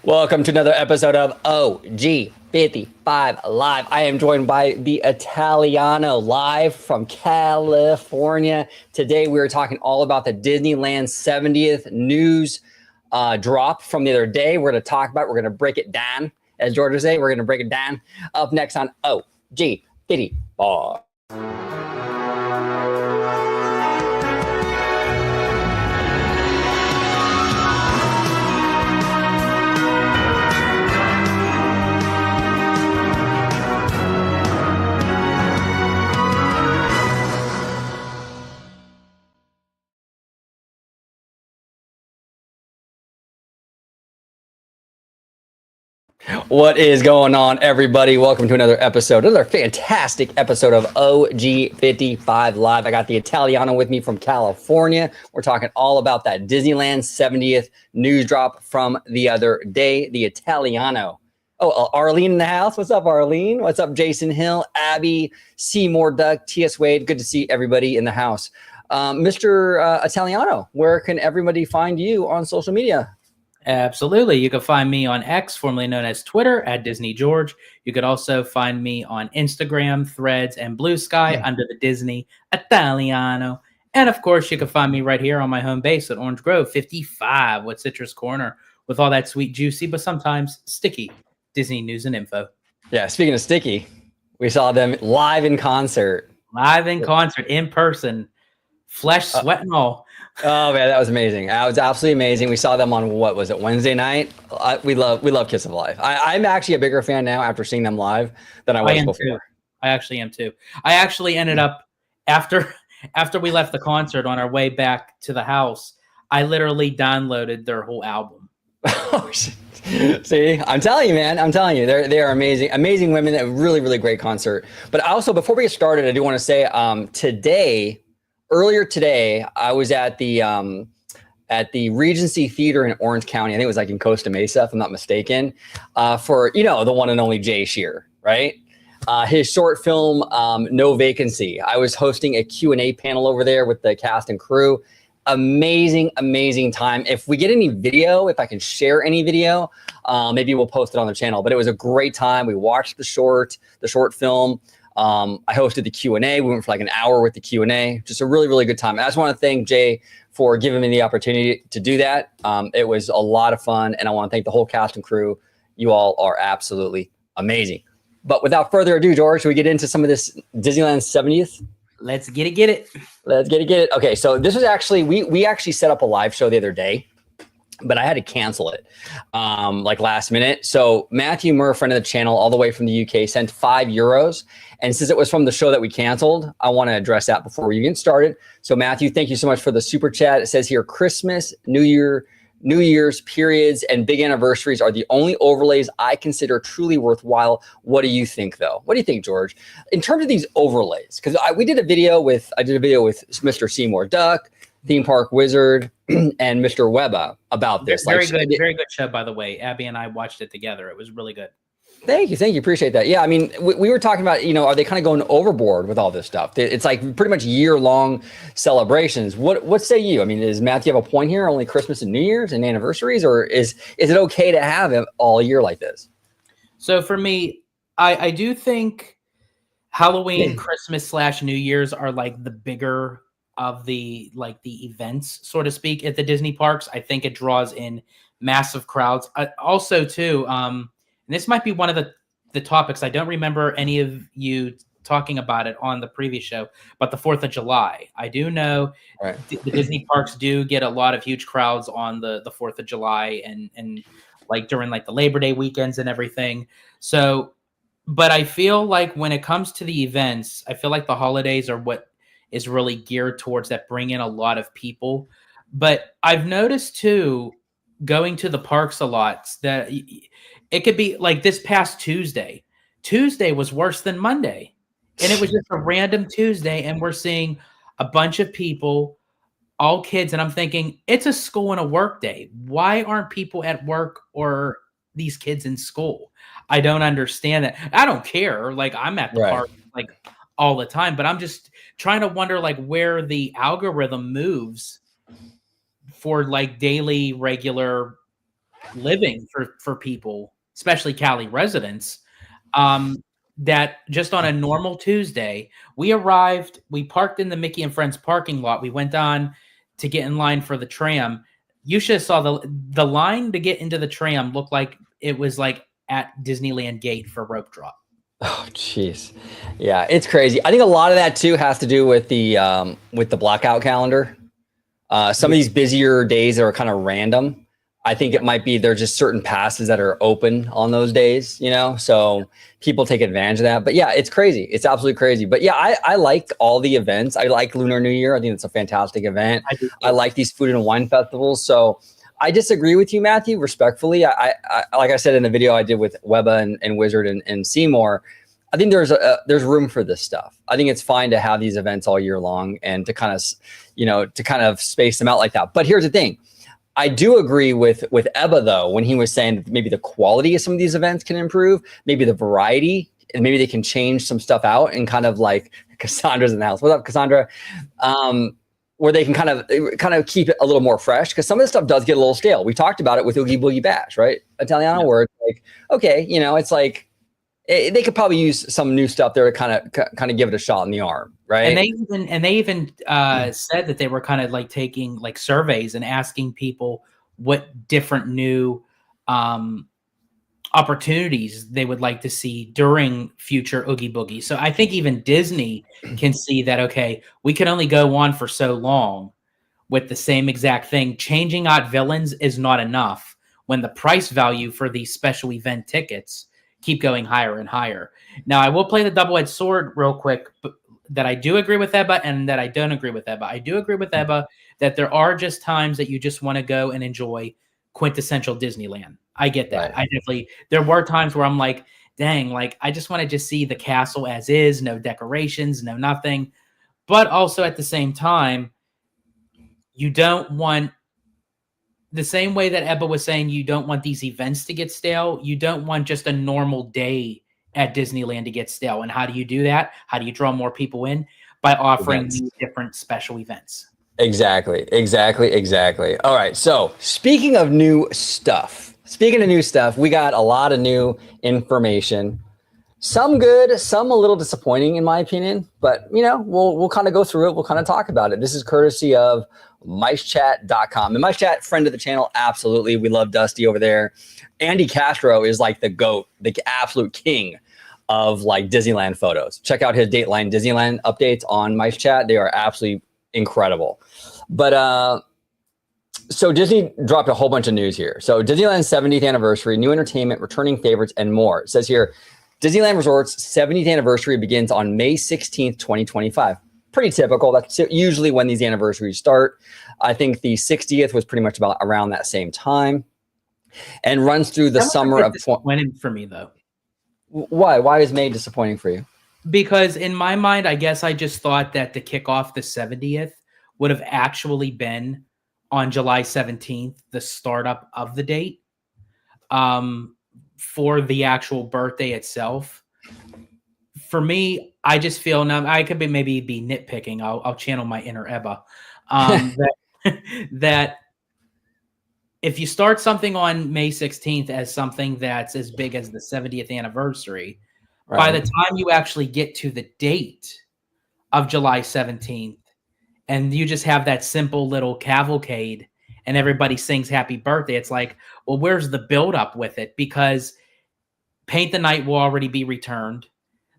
Welcome to another episode of OG55 Live. I am joined by the Italiano live from California. Today we are talking all about the Disneyland 70th news drop from the other day. We're going to talk about it. We're going to break it down. As George would say, we're going to break it down. Up next on OG55. What is going on, everybody? Welcome to another fantastic episode of OG55 Live. I got the Italiano with me from California. We're talking all about that Disneyland 70th news drop from the other day, the Italiano. Oh, Arlene in the house. What's up, Arlene? What's up, Jason Hill, Abby, Seymour Duck, T.S. Wade? Good to see everybody in the house. Mr. Italiano, where can everybody find you on social media? Absolutely. You can find me on X, formerly known as Twitter, at Disney George. You could also find me on Instagram, Threads, and Blue Sky under the Disney Italiano. And of course, you can find me right here on my home base at Orange Grove 55 with Citrus Corner with all that sweet, juicy, but sometimes sticky Disney news and info. Yeah, speaking of sticky, we saw them live in concert. Live in concert, in person, flesh, sweat, and all. Oh man, that was amazing. That was absolutely amazing. We saw them on what was it, Wednesday night? We love Kiss of Life. I'm actually a bigger fan now after seeing them live than I was before. Too. I actually am too. I actually ended up after we left the concert on our way back to the house. I literally downloaded their whole album. See, I'm telling you, man. I'm telling you, they are amazing women. A really great concert. But also, before we get started, I do want to say earlier today, I was at the Regency Theater in Orange County. I think it was like in Costa Mesa, if I'm not mistaken, for, the one and only Jay Shear, right? His short film, No Vacancy. I was hosting a Q&A panel over there with the cast and crew. Amazing time. If we get any video, if I can share any video, maybe we'll post it on the channel. But it was a great time. We watched the short film. I hosted the Q&A. We went for like an hour with the Q&A. Just a really good time. And I just want to thank Jay for giving me the opportunity to do that. It was a lot of fun, and I want to thank the whole cast and crew. You all are absolutely amazing. But without further ado, George, should we get into some of this Disneyland 70th? Let's get it. Let's get it. Okay, so this was actually, we actually set up a live show the other day, but I had to cancel it like last minute. So Matthew Murr, friend of the channel, all the way from the UK, sent €5. And since it was from the show that we canceled, I want to address that before we get started. So Matthew, thank you so much for the super chat. It says here, Christmas, New Year's, periods, and big anniversaries are the only overlays I consider truly worthwhile. What do you think, though? What do you think, George? In terms of these overlays, because I did a video with Mr. Seymour Duck, Theme Park Wizard, and Mr. Webba about this. Very good show, by the way. Abby and I watched it together. It was really good. Thank you. Appreciate that. Yeah, I mean, we were talking about, are they kind of going overboard with all this stuff? It's like pretty much year-long celebrations. What say you? I mean, does Matthew have a point here? Only Christmas and New Year's and anniversaries, or is it okay to have it all year like this? So for me, I do think Halloween, Christmas / New Year's are like the bigger of the events, so to speak, at the Disney parks. I think it draws in massive crowds. Also, too, and this might be one of the topics. I don't remember any of you talking about it on the previous show, but the 4th of July. I do know the Disney parks do get a lot of huge crowds on the 4th of July and like during like the Labor Day weekends and everything. So, but I feel like when it comes to the events, I feel like the holidays are what is really geared towards that, bring in a lot of people. But I've noticed too, going to the parks a lot, that it could be like this past Tuesday. Tuesday was worse than Monday. And it was just a random Tuesday. And we're seeing a bunch of people, all kids. And I'm thinking, it's a school and a work day. Why aren't people at work or these kids in school? I don't understand that. I don't care. Like, I'm at the park like all the time, but I'm just trying to wonder like where the algorithm moves for like daily regular living for people, especially Cali residents. That just on a normal Tuesday, we parked in the Mickey and Friends parking lot. We went on to get in line for the tram. You should have saw the line to get into the tram looked like it was like at Disneyland Gate for rope drop. Oh, jeez. Yeah, it's crazy. I think a lot of that too has to do with the blackout calendar. Some of these busier days are kind of random. I think it might be there's just certain passes that are open on those days, so people take advantage of that. But yeah, it's crazy. It's absolutely crazy. But yeah, I like all the events. I like Lunar New Year. I think it's a fantastic event. I like these food and wine festivals. So I disagree with you, Matthew, respectfully. I like I said in the video I did with Webba and Wizard and Seymour, I think there's room for this stuff. I think it's fine to have these events all year long and to kind of space them out like that. But here's the thing. I do agree with Ebba, though, when he was saying that maybe the quality of some of these events can improve, maybe the variety, and maybe they can change some stuff out and kind of like Cassandra's in the house. What's up, Cassandra? Where they can kind of keep it a little more fresh, because some of this stuff does get a little stale. We talked about it with Oogie Boogie Bash, right? Italiano, where it's like, okay, it's like they could probably use some new stuff there to kind of give it a shot in the arm, right? And they even said that they were kind of like taking like surveys and asking people what different new opportunities they would like to see during future Oogie Boogie. So I think even Disney can see that, okay, we can only go on for so long with the same exact thing. Changing out villains is not enough when the price value for these special event tickets keep going higher and higher. Now, I will play the double-edged sword real quick, but that I do agree with Ebba and that I don't agree with Ebba. I do agree with Ebba that there are just times that you just want to go and enjoy quintessential Disneyland. I get that. Right. There were times where I'm like, dang, like I just want to just see the castle as is, no decorations, no nothing. But also at the same time, you don't want, the same way that Ebba was saying, you don't want these events to get stale. You don't want just a normal day at Disneyland to get stale. And how do you do that? How do you draw more people in? By offering different special events. Exactly. All right. So speaking of new stuff, we got a lot of new information. Some good, some a little disappointing in my opinion, but we'll kind of go through it. We'll kind of talk about it. This is courtesy of micechat.com. And MiceChat, friend of the channel, absolutely. We love Dusty over there. Andy Castro is like the GOAT, the absolute king of like Disneyland photos. Check out his Dateline Disneyland updates on MiceChat. They are absolutely incredible. But so Disney dropped a whole bunch of news here. So Disneyland 70th anniversary, new entertainment, returning favorites, and more. It says here, Disneyland Resort's 70th anniversary begins on May 16th, 2025. Pretty typical. That's usually when these anniversaries start. I think the 60th was pretty much about around that same time, and runs through the summer of. Disappointing for me though. Why? Why is May disappointing for you? Because in my mind, I guess I just thought that to kick off the 70th would have actually been on July 17th, the startup of the date, for the actual birthday itself. For me, I just feel now I could maybe be nitpicking. I'll channel my inner Ebba. That if you start something on May 16th as something that's as big as the 70th anniversary, by the time you actually get to the date of July 17th, and you just have that simple little cavalcade and everybody sings happy birthday, it's like, well, where's the buildup with it? Because Paint the Night will already be returned.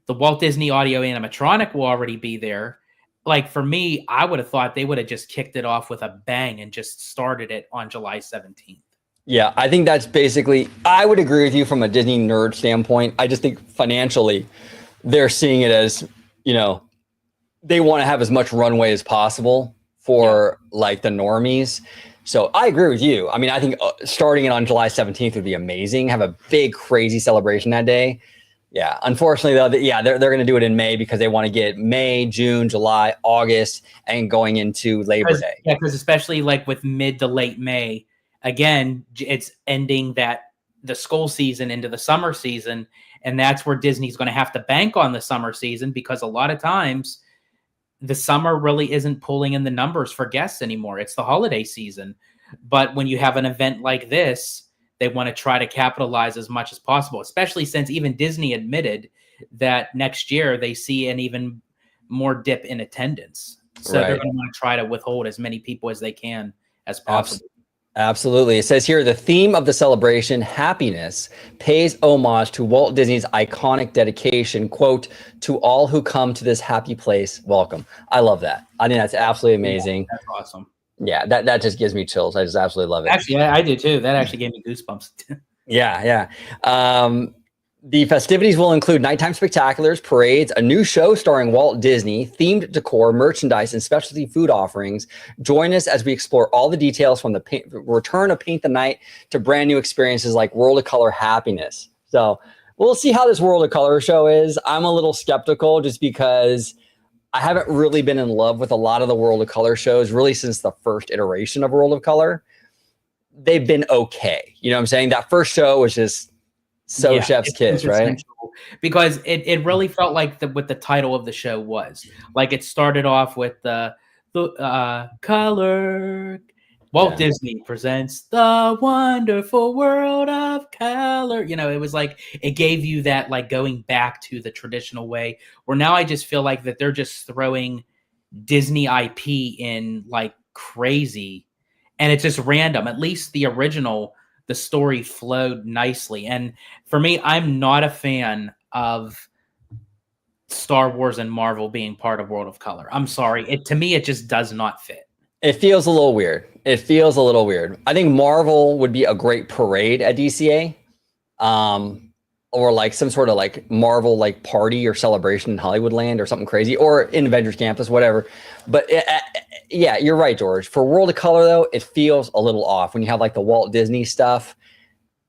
The Walt Disney Audio Animatronic will already be there. Like for me, I would have thought they would have just kicked it off with a bang and just started it on July 17th. Yeah, I think that's basically, I would agree with you from a Disney nerd standpoint. I just think financially, they're seeing it as, they want to have as much runway as possible for like the normies. So I agree with you. I mean, I think starting it on July 17th would be amazing. Have a big, crazy celebration that day. Yeah, unfortunately, though, they're going to do it in May because they want to get May, June, July, August, and going into Labor Day. Yeah, because especially like with mid to late May, again, it's ending the school season into the summer season, and that's where Disney's going to have to bank on the summer season because a lot of times the summer really isn't pulling in the numbers for guests anymore. It's the holiday season. But when you have an event like this they want to try to capitalize as much as possible, especially since even Disney admitted that next year they see an even more dip in attendance. So they're going to want to try to withhold as many people as they can as possible. Absolutely. It says here, the theme of the celebration, happiness, pays homage to Walt Disney's iconic dedication, quote, to all who come to this happy place, welcome. I love that. I think that's absolutely amazing. Yeah, that's awesome. Yeah, that just gives me chills. I just absolutely love it. Actually, I do too. That actually gave me goosebumps. Yeah. The festivities will include nighttime spectaculars, parades, a new show starring Walt Disney, themed decor, merchandise, and specialty food offerings. Join us as we explore all the details from the return of Paint the Night to brand new experiences like World of Color Happiness. So we'll see how this World of Color show is. I'm a little skeptical just because I haven't really been in love with a lot of the World of Color shows really since the first iteration of World of Color. They've been okay. You know what I'm saying? That first show was just chef's kiss, right? Because it really felt like what the title of the show was. Like it started off with the color. Walt Disney presents the wonderful world of color. You know, it was like it gave you that like going back to the traditional way. Where now I just feel like that they're just throwing Disney IP in like crazy, and it's just random. At least the original, the story flowed nicely. And for me, I'm not a fan of Star Wars and Marvel being part of World of Color. I'm sorry. To me, it just does not fit. It feels a little weird. I think Marvel would be a great parade at DCA. Or like some sort of like Marvel like party or celebration in Hollywoodland or something crazy, or in Avengers Campus, whatever. But yeah, you're right, George. For World of Color, though, it feels a little off when you have like the Walt Disney stuff.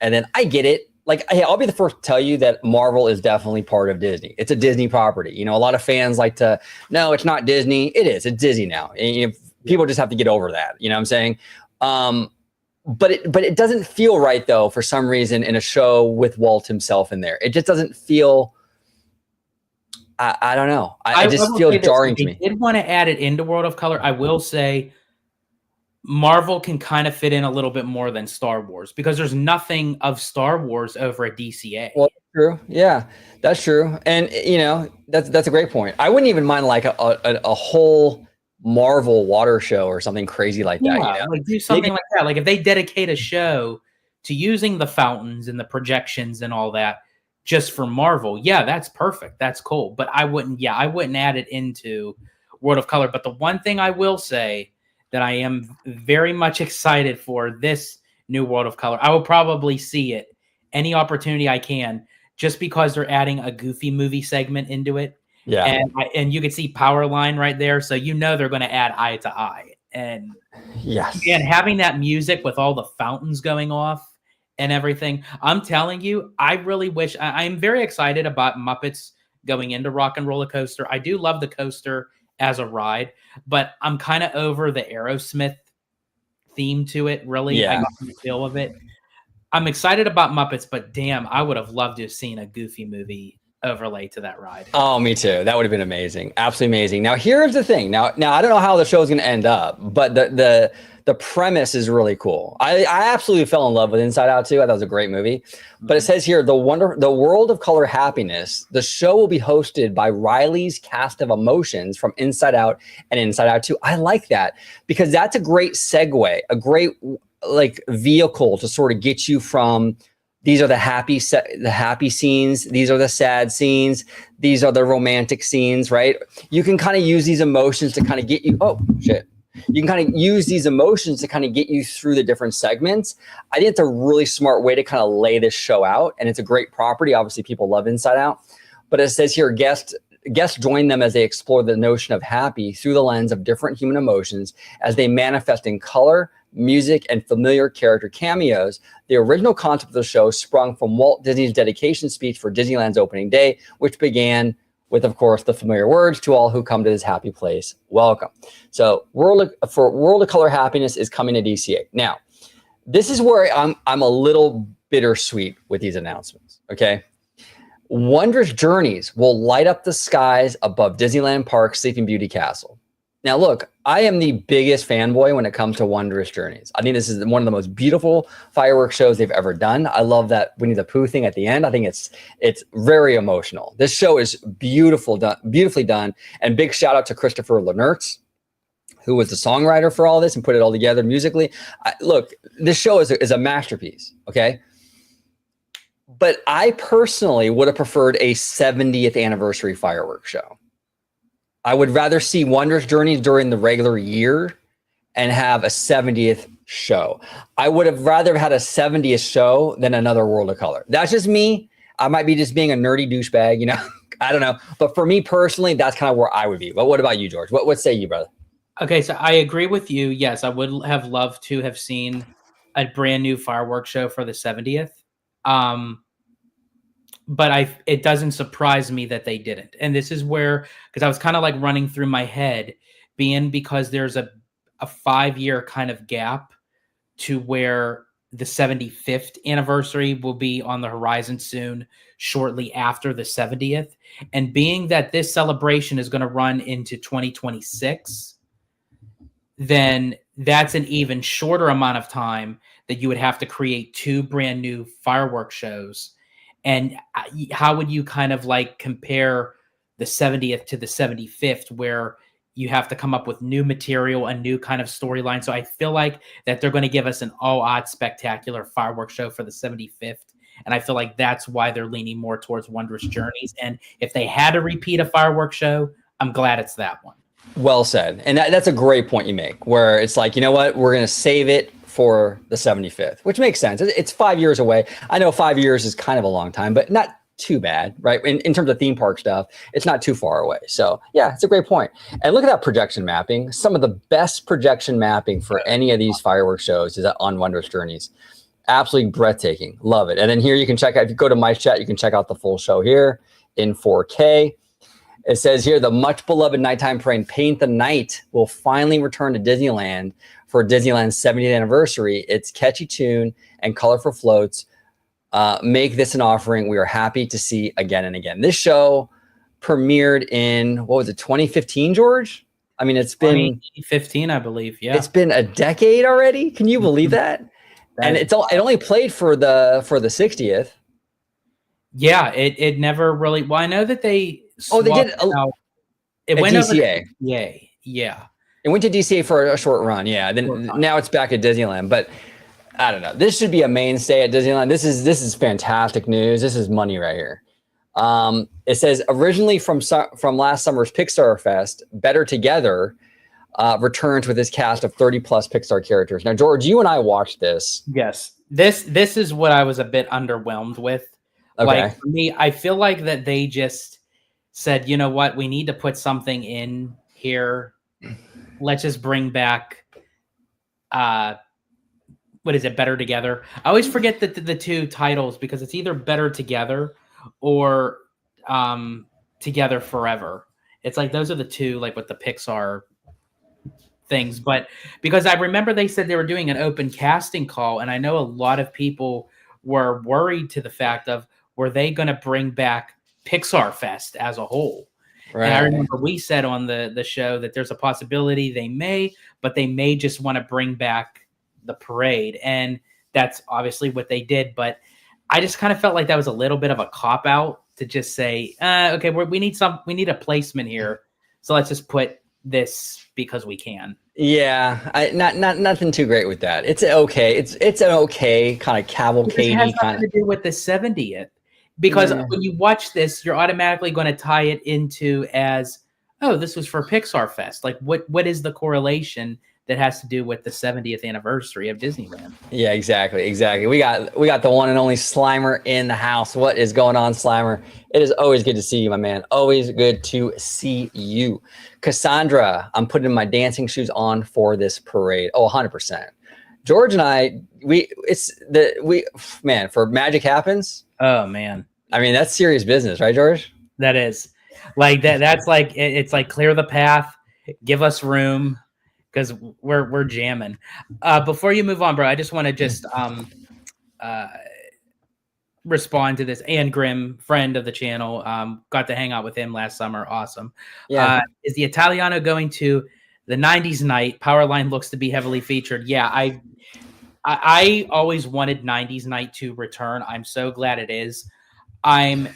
And then I get it. Like, hey, I'll be the first to tell you that Marvel is definitely part of Disney. It's a Disney property. You know, a lot of fans like to, no, it's not Disney. It is. It's Disney now. And people just have to get over that. You know what I'm saying? But it doesn't feel right, though, for some reason, in a show with Walt himself in there. It just doesn't feel, I don't know. I just feel jarring to me. If they did want to add it into World of Color, I will say Marvel can kind of fit in a little bit more than Star Wars because there's nothing of Star Wars over at DCA. Well, true. Yeah, that's true. And, you know, that's a great point. I wouldn't even mind like a whole Marvel water show or something crazy like that. You know? Like do something like that. Like if they dedicate a show to using the fountains and the projections and all that just for Marvel, yeah, that's perfect. That's cool. But I wouldn't add it into World of Color. But the one thing I will say that I am very much excited for this new World of Color, I will probably see it any opportunity I can, just because they're adding a Goofy movie segment into it. Yeah, and you can see Powerline right there, so you know they're going to add Eye to Eye, and and having that music with all the fountains going off and everything. I'm telling you, I really wish. I'm very excited about Muppets going into Rock and Roller Coaster. I do love the coaster as a ride, but I'm kind of over the Aerosmith theme to it. Really, I got the feel of it. I'm excited about Muppets, but damn, I would have loved to have seen a Goofy movie overlay to that ride. Oh, me too. That would have been amazing. Absolutely amazing. Now, here's the thing. Now I don't know how the show is going to end up, but the premise is really cool. I absolutely fell in love with Inside Out too. I thought it was a great movie. But it says here, the World of Color Happiness. The show will be hosted by Riley's cast of emotions from Inside Out and Inside Out 2. I like that because that's a great segue, a great like vehicle to sort of get you from. These are the happy scenes. These are the sad scenes. These are the romantic scenes, right? You can kind of use these emotions to kind of get you. Oh, shit. You can kind of use these emotions to kind of get you through the different segments. I think it's a really smart way to kind of lay this show out. And it's a great property. Obviously, people love Inside Out. But it says here, guests join them as they explore the notion of happy through the lens of different human emotions as they manifest in color, music, and familiar character cameos. The original concept of the show sprung from Walt Disney's dedication speech for Disneyland's opening day, which began with, of course, the familiar words, to all who come to this happy place, welcome. So World of Color Happiness is coming to DCA. Now, this is where I'm a little bittersweet with these announcements, okay? Wondrous Journeys will light up the skies above Disneyland Park's Sleeping Beauty Castle. Now, look, I am the biggest fanboy when it comes to Wondrous Journeys. I think this is one of the most beautiful fireworks shows they've ever done. I love that Winnie the Pooh thing at the end. I think it's very emotional. This show is beautifully done. And big shout out to Christopher Lenertz, who was the songwriter for all this and put it all together musically. Look, this show is a masterpiece, okay? But I personally would have preferred a 70th anniversary fireworks show. I would rather see Wondrous Journeys during the regular year and have a 70th show. I would have rather had a 70th show than another World of Color. That's just me. I might be just being a nerdy douchebag, you know? I don't know. But for me personally, that's kind of where I would be. But what about you, George? What say you, brother? Okay, so I agree with you. Yes, I would have loved to have seen a brand new fireworks show for the 70th. But it doesn't surprise me that they didn't. And this is where, because I was kind of like running through my head, because there's a 5-year kind of gap to where the 75th anniversary will be on the horizon soon, shortly after the 70th. And being that this celebration is going to run into 2026, then that's an even shorter amount of time that you would have to create 2 brand new fireworks shows. And how would you kind of like compare the 70th to the 75th, where you have to come up with new material, a new kind of storyline? So I feel like that they're going to give us an all-out spectacular fireworks show for the 75th. And I feel like that's why they're leaning more towards Wondrous Journeys. And if they had to repeat a fireworks show, I'm glad it's that one. Well said. And that's a great point you make, where it's like, you know what, we're going to save it for the 75th, which makes sense. It's 5 years away. I know 5 years is kind of a long time, but not too bad, right? In terms of theme park stuff, it's not too far away. So yeah, it's a great point. And look at that projection mapping. Some of the best projection mapping for any of these fireworks shows is on Wondrous Journeys. Absolutely breathtaking. Love it. And then here you can check out, if you go to my chat, you can check out the full show here in 4K. It says here, the much beloved nighttime parade Paint the Night will finally return to Disneyland for Disneyland's 70th anniversary. Its catchy tune and colorful floats make this an offering we are happy to see again and again. This show premiered in, what was it, 2015, George? I mean, it's been 2015, I believe. Yeah, it's been a decade already. Can you believe that? And it only played for the 60th. Yeah, it never really. Well, I know that they. Oh, they did. It went DCA. Yeah. It went to DCA for a short run. Yeah. Then now it's back at Disneyland. But I don't know. This should be a mainstay at Disneyland. This is fantastic news. This is money right here. It says originally from last summer's Pixar Fest, Better Together returns with its cast of 30 plus Pixar characters. Now, George, you and I watched this. Yes. This is what I was a bit underwhelmed with. Okay. Like for me, I feel like that they just said, you know what, we need to put something in here. Let's just bring back what is it, Better Together? I always forget the 2 titles, because it's either Better Together or Together Forever. It's like those are the 2, like with the Pixar things. But because I remember they said they were doing an open casting call, and I know a lot of people were worried to the fact of, were they going to bring back Pixar Fest as a whole? Right. And I remember we said on the show that there's a possibility they may, but they may just want to bring back the parade. And that's obviously what they did. But I just kind of felt like that was a little bit of a cop out to just say, okay, we need a placement here. So let's just put this because we can. Yeah, nothing too great with that. It's okay. It's an okay kind of cavalcade. It has nothing to do with the 70th. Because when you watch this, you're automatically going to tie it into as, oh, this was for Pixar Fest. Like, what is the correlation that has to do with the 70th anniversary of Disneyland? Yeah, exactly. We got the one and only Slimer in the house. What is going on, Slimer? It is always good to see you, my man. Always good to see you. Cassandra, I'm putting my dancing shoes on for this parade. Oh, 100%. George and I, for Magic Happens. Oh man. I mean, that's serious business, right, George? That is. Like that's like, it's like clear the path, give us room, because we're jamming. Before you move on, bro, I just want to just respond to this. Ian Grimm, friend of the channel, got to hang out with him last summer. Awesome. Yeah. Is the Italiano going to the 90s night, Powerline looks to be heavily featured. Yeah, I always wanted 90s night to return. I'm so glad it is. I'm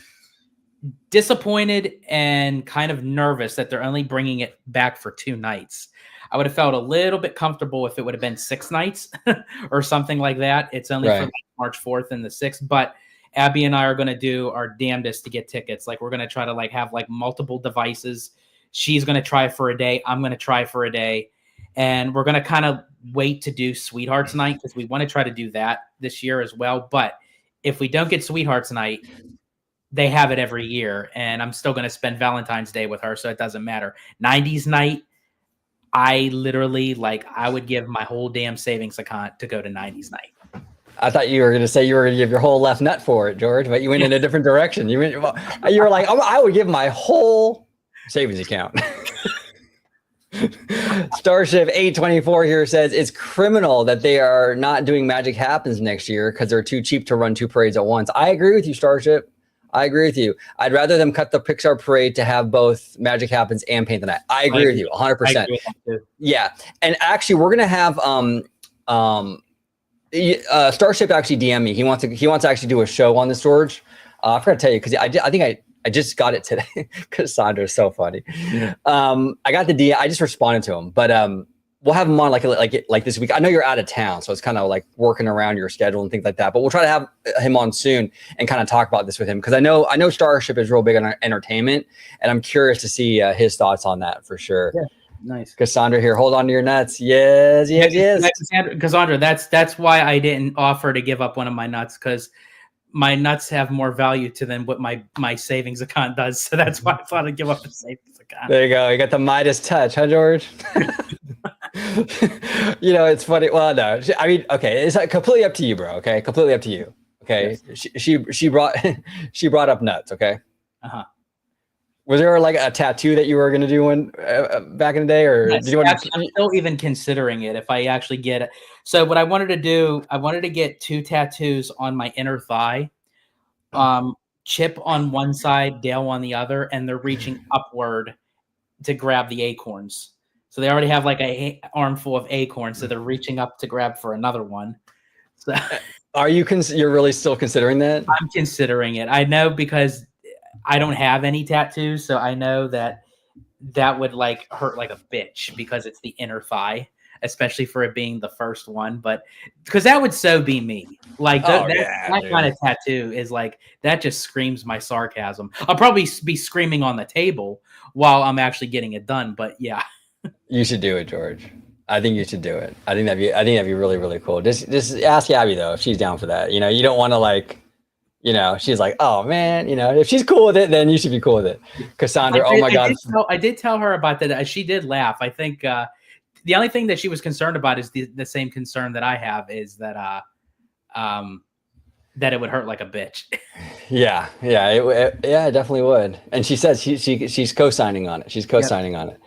disappointed and kind of nervous that they're only bringing it back for 2 nights. I would have felt a little bit comfortable if it would have been 6 nights or something like that. It's only for like March 4th and the 6th, but Abby and I are going to do our damnedest to get tickets. Like, we're going to try to like have like multiple devices. She's going to try for a day. I'm going to try for a day. And we're going to kind of wait to do Sweethearts Night because we want to try to do that this year as well. But if we don't get Sweethearts Night, they have it every year. And I'm still going to spend Valentine's Day with her, so it doesn't matter. 90s Night, I literally, like, I would give my whole damn savings account to go to 90s Night. I thought you were going to say you were going to give your whole left nut for it, George, but you went in a different direction. You were like, I would give my whole savings account. Starship 824 here says it's criminal that they are not doing Magic Happens next year because they're too cheap to run 2 parades at once. I agree with you, Starship. I agree with you. I'd rather them cut the Pixar parade to have both Magic Happens and Paint the Night. I agree with you 100%. Yeah. And actually, we're going to have Starship actually DM me. He wants to actually do a show on this, George. I forgot to tell you because I think I just got it today. Cassandra's so funny. I got the DM. I just responded to him, but we'll have him on like this week. I know you're out of town, so it's kind of like working around your schedule and things like that. But we'll try to have him on soon and kind of talk about this with him because I know Starship is real big on entertainment, and I'm curious to see his thoughts on that for sure. Yeah. Nice. Cassandra here. Hold on to your nuts. Yes. Cassandra, that's why I didn't offer to give up one of my nuts, because my nuts have more value to them what my savings account does. So that's why I thought I'd give up the savings account. There you go. You got the Midas touch, huh, George? It's funny. Well, no, I mean, okay, it's completely up to you, bro. Okay, completely up to you. Okay, yes. She brought up nuts. Okay. Uh-huh. Was there like a tattoo that you were going to do one back in the day, or did you want to? I'm still even considering it if I actually get it. So what I wanted to do, I wanted to get 2 tattoos on my inner thigh, Chip on one side, Dale on the other, and they're reaching upward to grab the acorns. So they already have like a armful of acorns, so they're reaching up to grab for another one. So, are you? You're really still considering that? I'm considering it. I know because I don't have any tattoos, so I know that would like hurt like a bitch because it's the inner thigh, especially for it being the first one. But because that would so be me. Like that kind of tattoo is like that just screams my sarcasm. I'll probably be screaming on the table while I'm actually getting it done. But yeah, you should do it, George. I think you should do it. I think that'd be really, really cool. Just ask Abby though if she's down for that. You don't want to like. She's like, oh man, if she's cool with it, then you should be cool with it. Cassandra, oh my God. I did tell her about that. She did laugh. I think the only thing that she was concerned about is the same concern that I have is that that it would hurt like a bitch. Yeah, it definitely would. And she says she's co-signing on it. She's co-signing on it.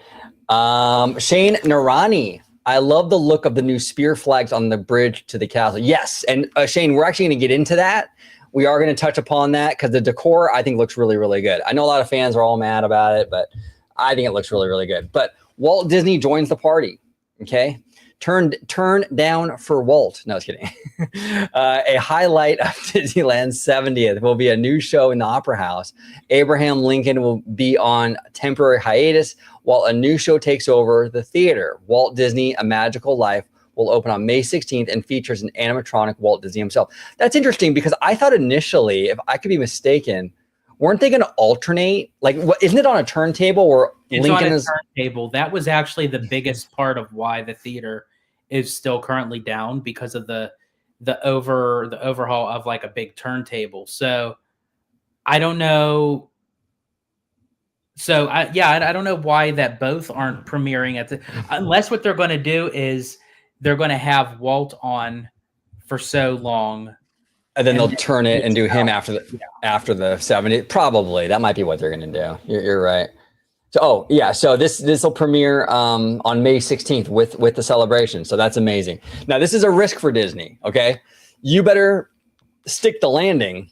Shane Narani. I love the look of the new spear flags on the bridge to the castle. Yes, and Shane, we're actually going to get into that. We are going to touch upon that because the decor, I think, looks really, really good. I know a lot of fans are all mad about it, but I think it looks really, really good. But Walt Disney joins the party, okay? Turn down for Walt. No, I was kidding. A highlight of Disneyland 70th will be a new show in the Opera House. Abraham Lincoln will be on temporary hiatus while a new show takes over the theater. Walt Disney, A Magical Life will open on May 16th and features an animatronic Walt Disney himself. That's interesting because I thought initially, if I could be mistaken, weren't they going to alternate? Like, isn't it on a turntable where Lincoln is? Turntable. That was actually the biggest part of why the theater is still currently down because of the overhaul of like a big turntable. So I don't know. So I don't know why that both aren't premiering unless what they're going to do is they're going to have Walt on for so long. And then they'll turn it and do him after the 70th. Probably. That might be what they're going to do. You're right. So, so this will premiere on May 16th with the celebration. So that's amazing. Now, this is a risk for Disney, okay? You better stick the landing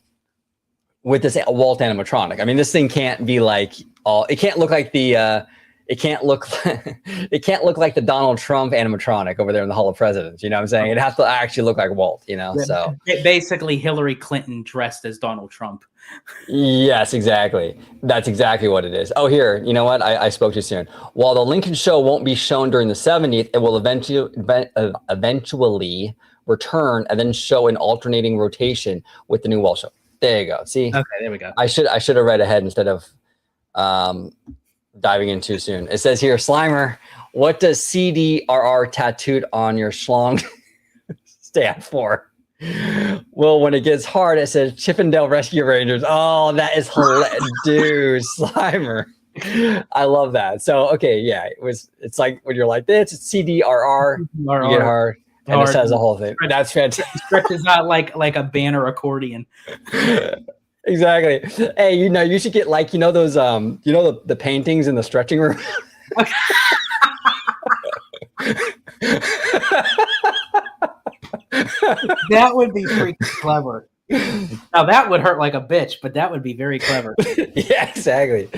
with this Walt animatronic. I mean, this thing can't be like, it can't look like the it can't look it can't look like the Donald Trump animatronic over there in the Hall of Presidents. You know what I'm saying? It has to actually look like Walt, you know? So basically Hillary Clinton dressed as Donald Trump. yes, exactly. That's exactly what it is. Oh, here, you know what? I spoke too soon. While the Lincoln show won't be shown during the 70th, it will eventually return and then show an alternating rotation with the new Wall show. There you go. See? Okay, there we go. I should have read ahead instead of diving in too soon. It says here, Slimer, what does CDRR tattooed on your schlong stand for? Well, when it gets hard, it says Chippendale Rescue Rangers. Oh, that is hilarious. Dude, Slimer. I love that. So, okay, yeah, it's like when you're like this, it's CDRR, you get hard, and it says the whole thing. That's fantastic. Stretches out like a banner accordion. Exactly. Hey, you know, you should get like, you know, those, you know, the paintings in the stretching room. That would be pretty clever. Now that would hurt like a bitch, but that would be very clever. Yeah, exactly.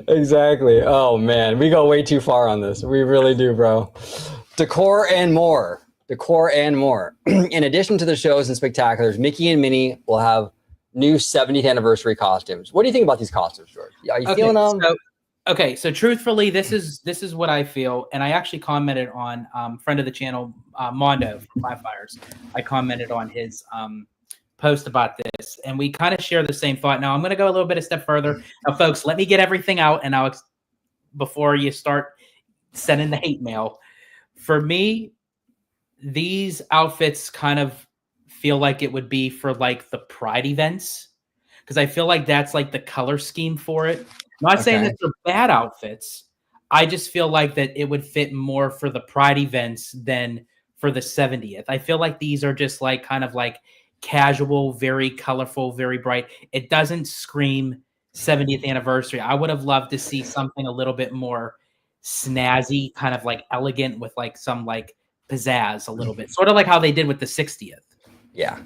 Exactly. Oh man, we go way too far on this. We really do, bro. Decor and more. Decor and more. In addition to the shows and spectaculars, Mickey and Minnie will have new 70th anniversary costumes. What do you think about these costumes, George? Are you feeling them? So truthfully, this is what I feel, and I actually commented on friend of the channel, Mondo from Five Fires. I commented on his post about this, and we kind of share the same thought. Now I'm going to go a little bit a step further. Now, folks, let me get everything out, and before you start sending the hate mail. For me, these outfits kind of feel like it would be for like the Pride events, because I feel like that's like the color scheme for it. I'm not saying that they're bad outfits. I just feel like that it would fit more for the Pride events than for the 70th. I feel like these are just like kind of like casual, very colorful, very bright. It doesn't scream 70th anniversary. I would have loved to see something a little bit more snazzy, kind of like elegant with like some like pizzazz a little bit, sort of like how they did with the 60th. Yeah.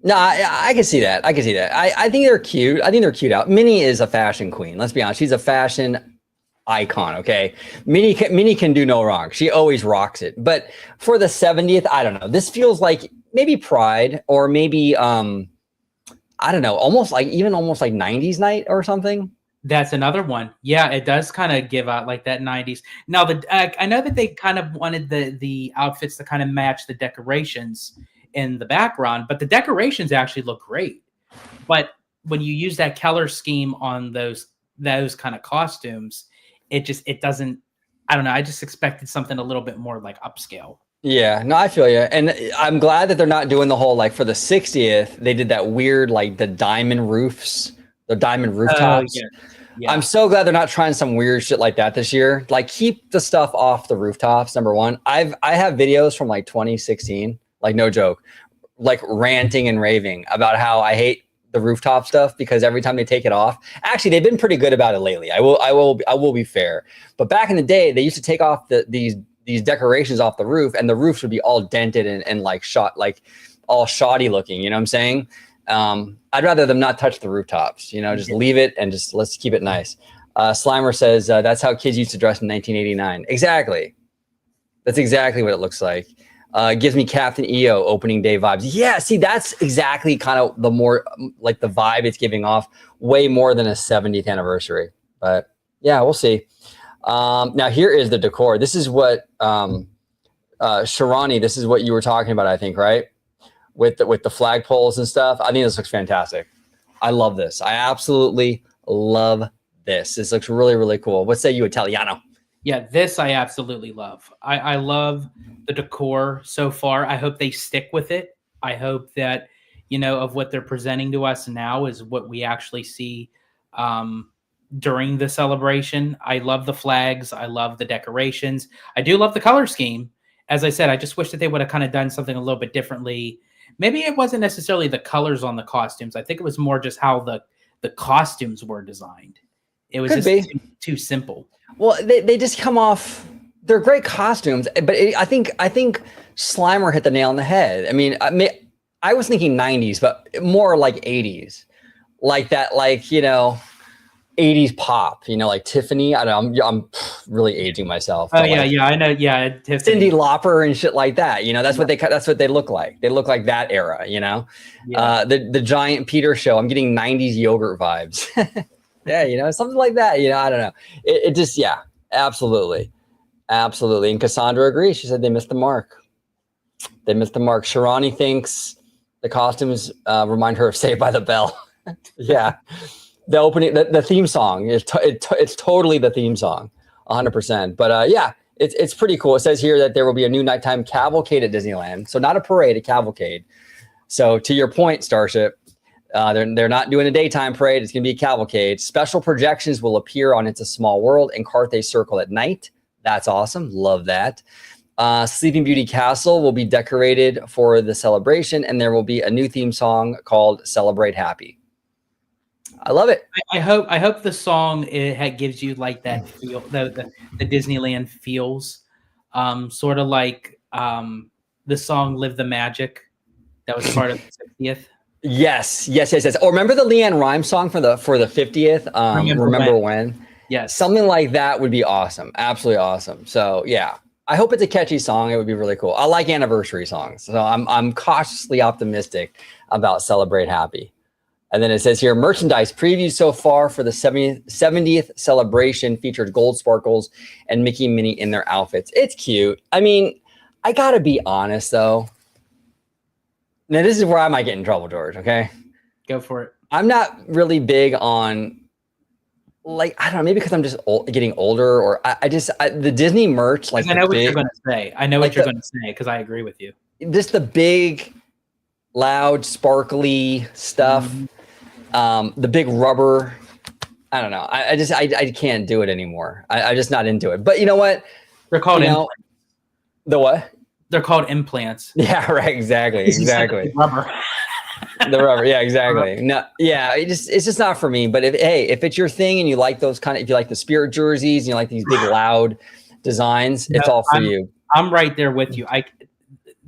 No, I can see that. I can see that. I think they're cute. I think they're cute out. Minnie is a fashion queen. Let's be honest. She's a fashion icon. Okay. Minnie can do no wrong. She always rocks it. But for the 70th, I don't know. This feels like maybe Pride or maybe, I don't know, almost like 90s night or something. That's another one. Yeah, it does kind of give out like that 90s. Now, I know that they kind of wanted the outfits to kind of match the decorations in the background, but the decorations actually look great. But when you use that color scheme on those kind of costumes, it doesn't. I don't know. I just expected something a little bit more like upscale. Yeah, no, I feel you. And I'm glad that they're not doing the whole, like for the 60th, they did that weird, like the diamond roofs, the diamond rooftops. Yeah. I'm so glad they're not trying some weird shit like that this year. Like keep the stuff off the rooftops. Number one, I have videos from like 2016, like no joke, like ranting and raving about how I hate the rooftop stuff because every time they take it off, actually they've been pretty good about it lately. I will be fair. But back in the day, they used to take off these decorations off the roof, and the roofs would be all dented and like shot, like all shoddy looking. You know what I'm saying? I'd rather them not touch the rooftops. You know, just leave it and just let's keep it nice. Slimer says that's how kids used to dress in 1989. Exactly. That's exactly what it looks like. Gives me Captain EO opening day vibes. Yeah, see, that's exactly kind of the more like the vibe it's giving off, way more than a 70th anniversary. But yeah, we'll see. Now here is the decor. This is what Sharani, this is what you were talking about, I think, right? With the flagpoles and stuff. I think this looks fantastic. I love this. I absolutely love this. This looks really, really cool. What say you, Italiano? Yeah, this I absolutely love. I love the decor so far. I hope they stick with it. I hope that, you know, of what they're presenting to us now is what we actually see during the celebration. I love the flags. I love the decorations. I do love the color scheme. As I said, I just wish that they would have kind of done something a little bit differently. Maybe it wasn't necessarily the colors on the costumes. I think it was more just how the costumes were designed. It was just too simple. Well, they just come off. They're great costumes, but I think Slimer hit the nail on the head. I mean, I was thinking 90s, but more like 80s, like that, like, you know, 80s pop, you know, like Tiffany. I don't know, I'm really aging myself. Oh yeah, like, yeah, I know. Yeah, Tiffany. Cyndi Lauper and shit like that. You know, that's what they look like. They look like that era, you know. Yeah. The Giant Peter show. I'm getting 90s yogurt vibes. Yeah, you know, something like that. You know, I don't know. It just, yeah, absolutely. Absolutely. And Cassandra agrees. She said they missed the mark. They missed the mark. Sharani thinks the costumes remind her of Saved by the Bell. Yeah. The opening, the theme song is it's totally the theme song, 100%. But yeah, it's pretty cool. It says here that there will be a new nighttime cavalcade at Disneyland. So not a parade, a cavalcade. So to your point, Starship, they're not doing a daytime parade. It's going to be a cavalcade. Special projections will appear on It's a Small World and Carthay Circle at night. That's awesome. Love that. Sleeping Beauty Castle will be decorated for the celebration, and there will be a new theme song called Celebrate Happy. I love it. I hope the song gives you like that feel, the Disneyland feels, sort of like the song "Live the Magic" that was part of the 60th. Yes. Or remember the Leanne Rimes song for the 50th? Remember when? Yes, something like that would be awesome. Absolutely awesome. So yeah, I hope it's a catchy song. It would be really cool. I like anniversary songs, so I'm cautiously optimistic about Celebrate Happy. And then it says here, merchandise previews so far for the 70th celebration featured gold sparkles and Mickey and Minnie in their outfits. It's cute. I mean, I gotta be honest though. Now this is where I might get in trouble, George. Okay, go for it. I'm not really big on, like, I don't know, maybe because I'm just getting older, or the Disney merch, like, I know what you're going to say. I know what you're going to say because I agree with you. Just the big, loud, sparkly stuff. The big rubber. I don't know. I can't do it anymore. I'm just not into it. But you know what? They're called implants. The what? They're called implants. Yeah, right. Exactly. Rubber. The rubber. Yeah, exactly. No, yeah, it's just not for me. But if it's your thing and you like those if you like the Spirit jerseys and you like these big loud designs, it's all for you. I'm right there with you.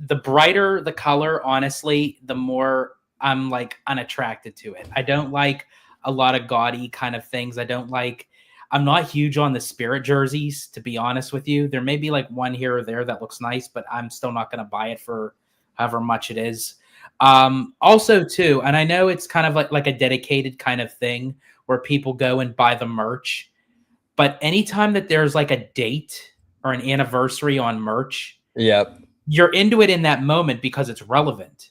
The brighter the color, honestly, the more I'm like unattracted to it. I don't like a lot of gaudy kind of things. I'm not huge on the Spirit jerseys, to be honest with you. There may be like one here or there that looks nice, but I'm still not going to buy it for however much it is. Also too, and I know it's kind of like a dedicated kind of thing where people go and buy the merch, but anytime that there's like a date or an anniversary on merch, yep, you're into it in that moment because it's relevant.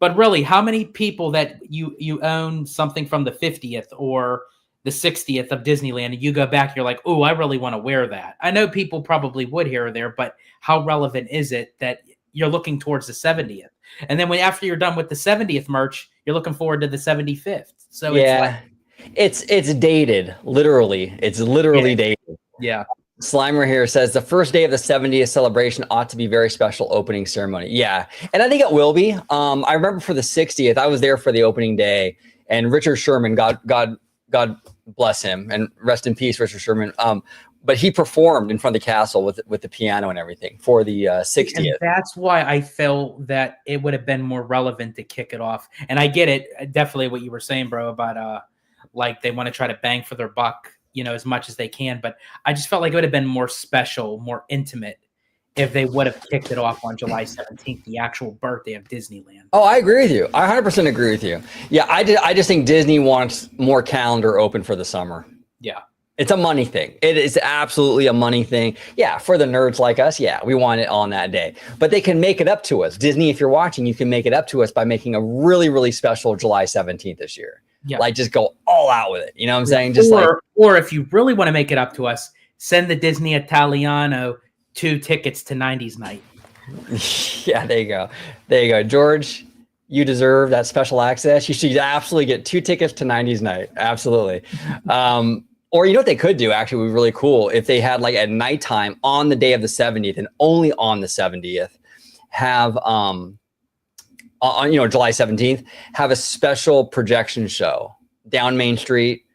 But really, how many people that you own something from the 50th or the 60th of Disneyland and you go back, you're like, oh, I really want to wear that. I know people probably would here or there, but how relevant is it that you're looking towards the 70th? And then after you're done with the 70th merch, you're looking forward to the 75th. So yeah, it's dated. Literally, it's literally dated. Yeah. Slimer here says the first day of the 70th celebration ought to be very special opening ceremony. Yeah, and I think it will be. I remember for the 60th, I was there for the opening day, and Richard Sherman, God bless him, and rest in peace, Richard Sherman. But he performed in front of the castle with the piano and everything for the 60th. And that's why I felt that it would have been more relevant to kick it off. And I get it, definitely what you were saying, bro, about like they want to try to bang for their buck, you know, as much as they can. But I just felt like it would have been more special, more intimate if they would have kicked it off on July 17th, the actual birthday of Disneyland. Oh, I agree with you. I 100% agree with you. Yeah, I just think Disney wants more calendar open for the summer. Yeah. It's a money thing. It is absolutely a money thing. Yeah, for the nerds like us, yeah, we want it on that day. But they can make it up to us. Disney, if you're watching, you can make it up to us by making a really, really special July 17th this year. Yeah. Like, just go all out with it. You know what I'm saying? Just or if you really want to make it up to us, send the Disney Italiano 2 tickets to 90s night. Yeah, there you go. There you go. George, you deserve that special access. You should absolutely get 2 tickets to 90s night. Absolutely. Or you know what they could do actually would be really cool if they had like at nighttime on the day of the 70th and only on the 70th have on July 17th have a special projection show down Main Street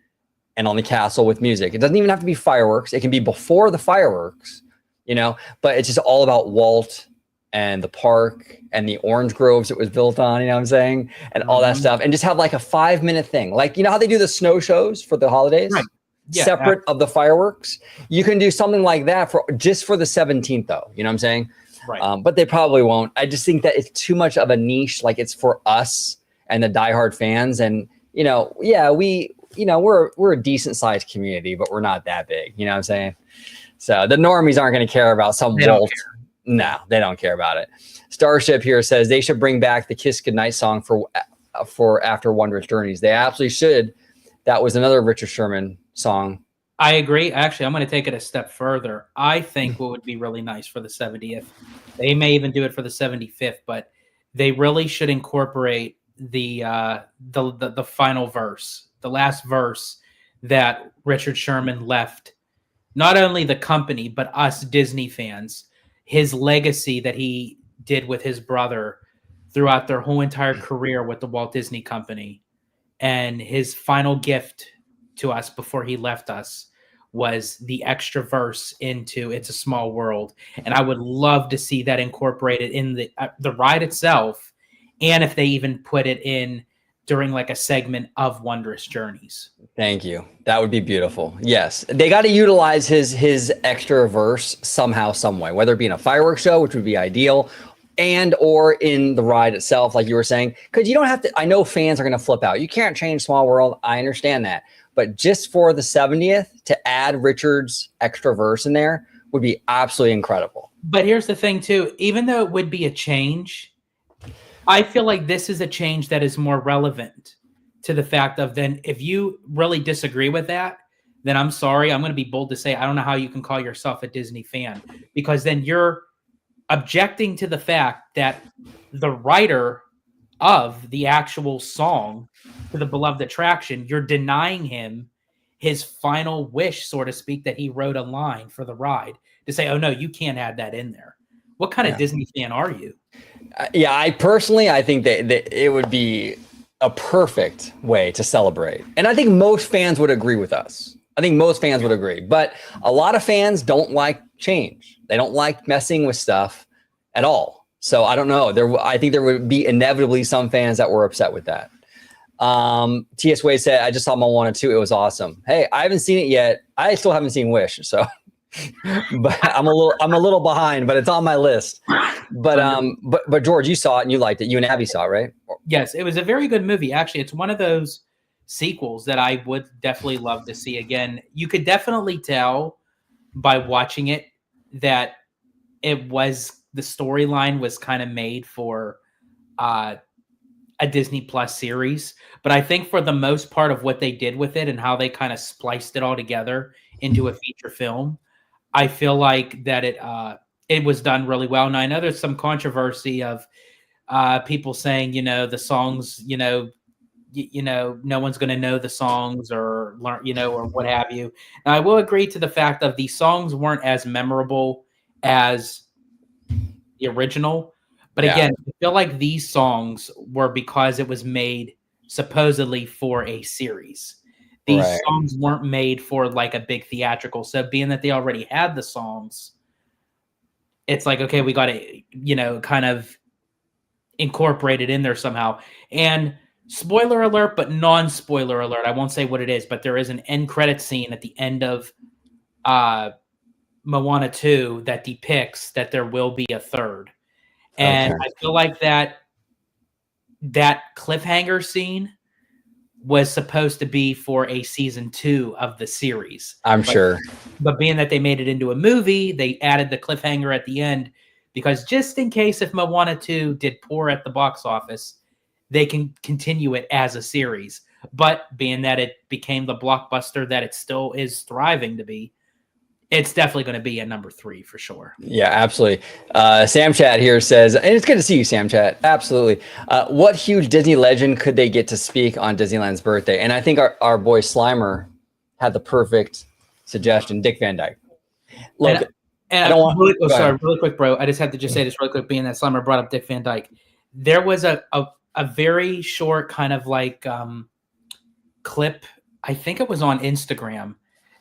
and on the castle with music. It doesn't even have to be fireworks. It can be before the fireworks, you know, but it's just all about Walt and the park and the orange groves it was built on, you know what I'm saying? And all that stuff. And just have like a 5-minute thing. Like, you know how they do the snow shows for the holidays? Right. separate of the fireworks. You can do something like that for the 17th, though. You know what I'm saying? Right. But they probably won't. I just think that it's too much of a niche. Like it's for us and the diehard fans. And we're a decent sized community, but we're not that big. You know what I'm saying? So the normies aren't going to care about some Walt. No, they don't care about it. Starship here says they should bring back the Kiss Goodnight song for After Wondrous Journeys. They absolutely should. That was another Richard Sherman song. I agree. Actually, I'm going to take it a step further. I think what would be really nice for the 70th, they may even do it for the 75th, but they really should incorporate the final verse, the last verse that Richard Sherman left, not only the company, but us Disney fans, his legacy that he did with his brother throughout their whole entire career with the Walt Disney Company. And his final gift to us before he left us was the extra verse into It's a Small World. And I would love to see that incorporated in the ride itself. And if they even put it in during like a segment of Wondrous Journeys. Thank you. That would be beautiful. Yes. They got to utilize his extra verse somehow, some way, whether it be in a fireworks show, which would be ideal, and or in the ride itself, like you were saying, because you don't have to. I know fans are going to flip out. You can't change Small World. I understand that. But just for the 70th to add Richard's extra verse in there would be absolutely incredible. But here's the thing, too. Even though it would be a change, I feel like this is a change that is more relevant to the fact of then if you really disagree with that, then I'm sorry. I'm going to be bold to say I don't know how you can call yourself a Disney fan, because then you're objecting to the fact that the writer of the actual song to the beloved attraction, you're denying him his final wish, so to speak, that he wrote a line for the ride to say, oh, no, you can't add that in there. What kind of Disney fan are you? I think that it would be a perfect way to celebrate. And I think most fans would agree with us. I think most fans would agree. But a lot of fans don't like change. They don't like messing with stuff at all. So I don't know. I think there would be inevitably some fans that were upset with that. T.S. Wade said, I just saw Moana 2. It was awesome. Hey, I haven't seen it yet. I still haven't seen Wish. So but I'm a little behind, but it's on my list. But George, you saw it and you liked it. You and Abby saw it, right? Yes, it was a very good movie. Actually, it's one of those sequels that I would definitely love to see again. You could definitely tell by watching it that the storyline was kind of made for a Disney Plus series. But I think for the most part of what they did with it and how they kind of spliced it all together into a feature film, I feel like that it was done really well. And I know there's some controversy of people saying, the songs, no one's going to know the songs or learn, or what have you. And I will agree to the fact that the songs weren't as memorable as the original. But again, I feel like these songs were because it was made supposedly for a series. These songs weren't made for like a big theatrical. So being that they already had the songs, it's like, okay, we got to, kind of incorporate it in there somehow. And spoiler alert, but non-spoiler alert. I won't say what it is, but there is an end credit scene at the end of Moana 2 that depicts that there will be a third. And I feel like that cliffhanger scene was supposed to be for a season 2 of the series. I'm sure. But being that they made it into a movie, they added the cliffhanger at the end because just in case if Moana 2 did poor at the box office, they can continue it as a series. But being that it became the blockbuster that it still is thriving to be, it's definitely going to be a number 3 for sure. Yeah, absolutely. Sam Chat here says, and it's good to see you, Sam Chat. Absolutely. What huge Disney legend could they get to speak on Disneyland's birthday? And I think our boy Slimer had the perfect suggestion, Dick Van Dyke. Look, and I don't want really quick, bro. I just have to just say this really quick, being that Slimer brought up Dick Van Dyke. There was a very short kind of like clip, I think it was on Instagram,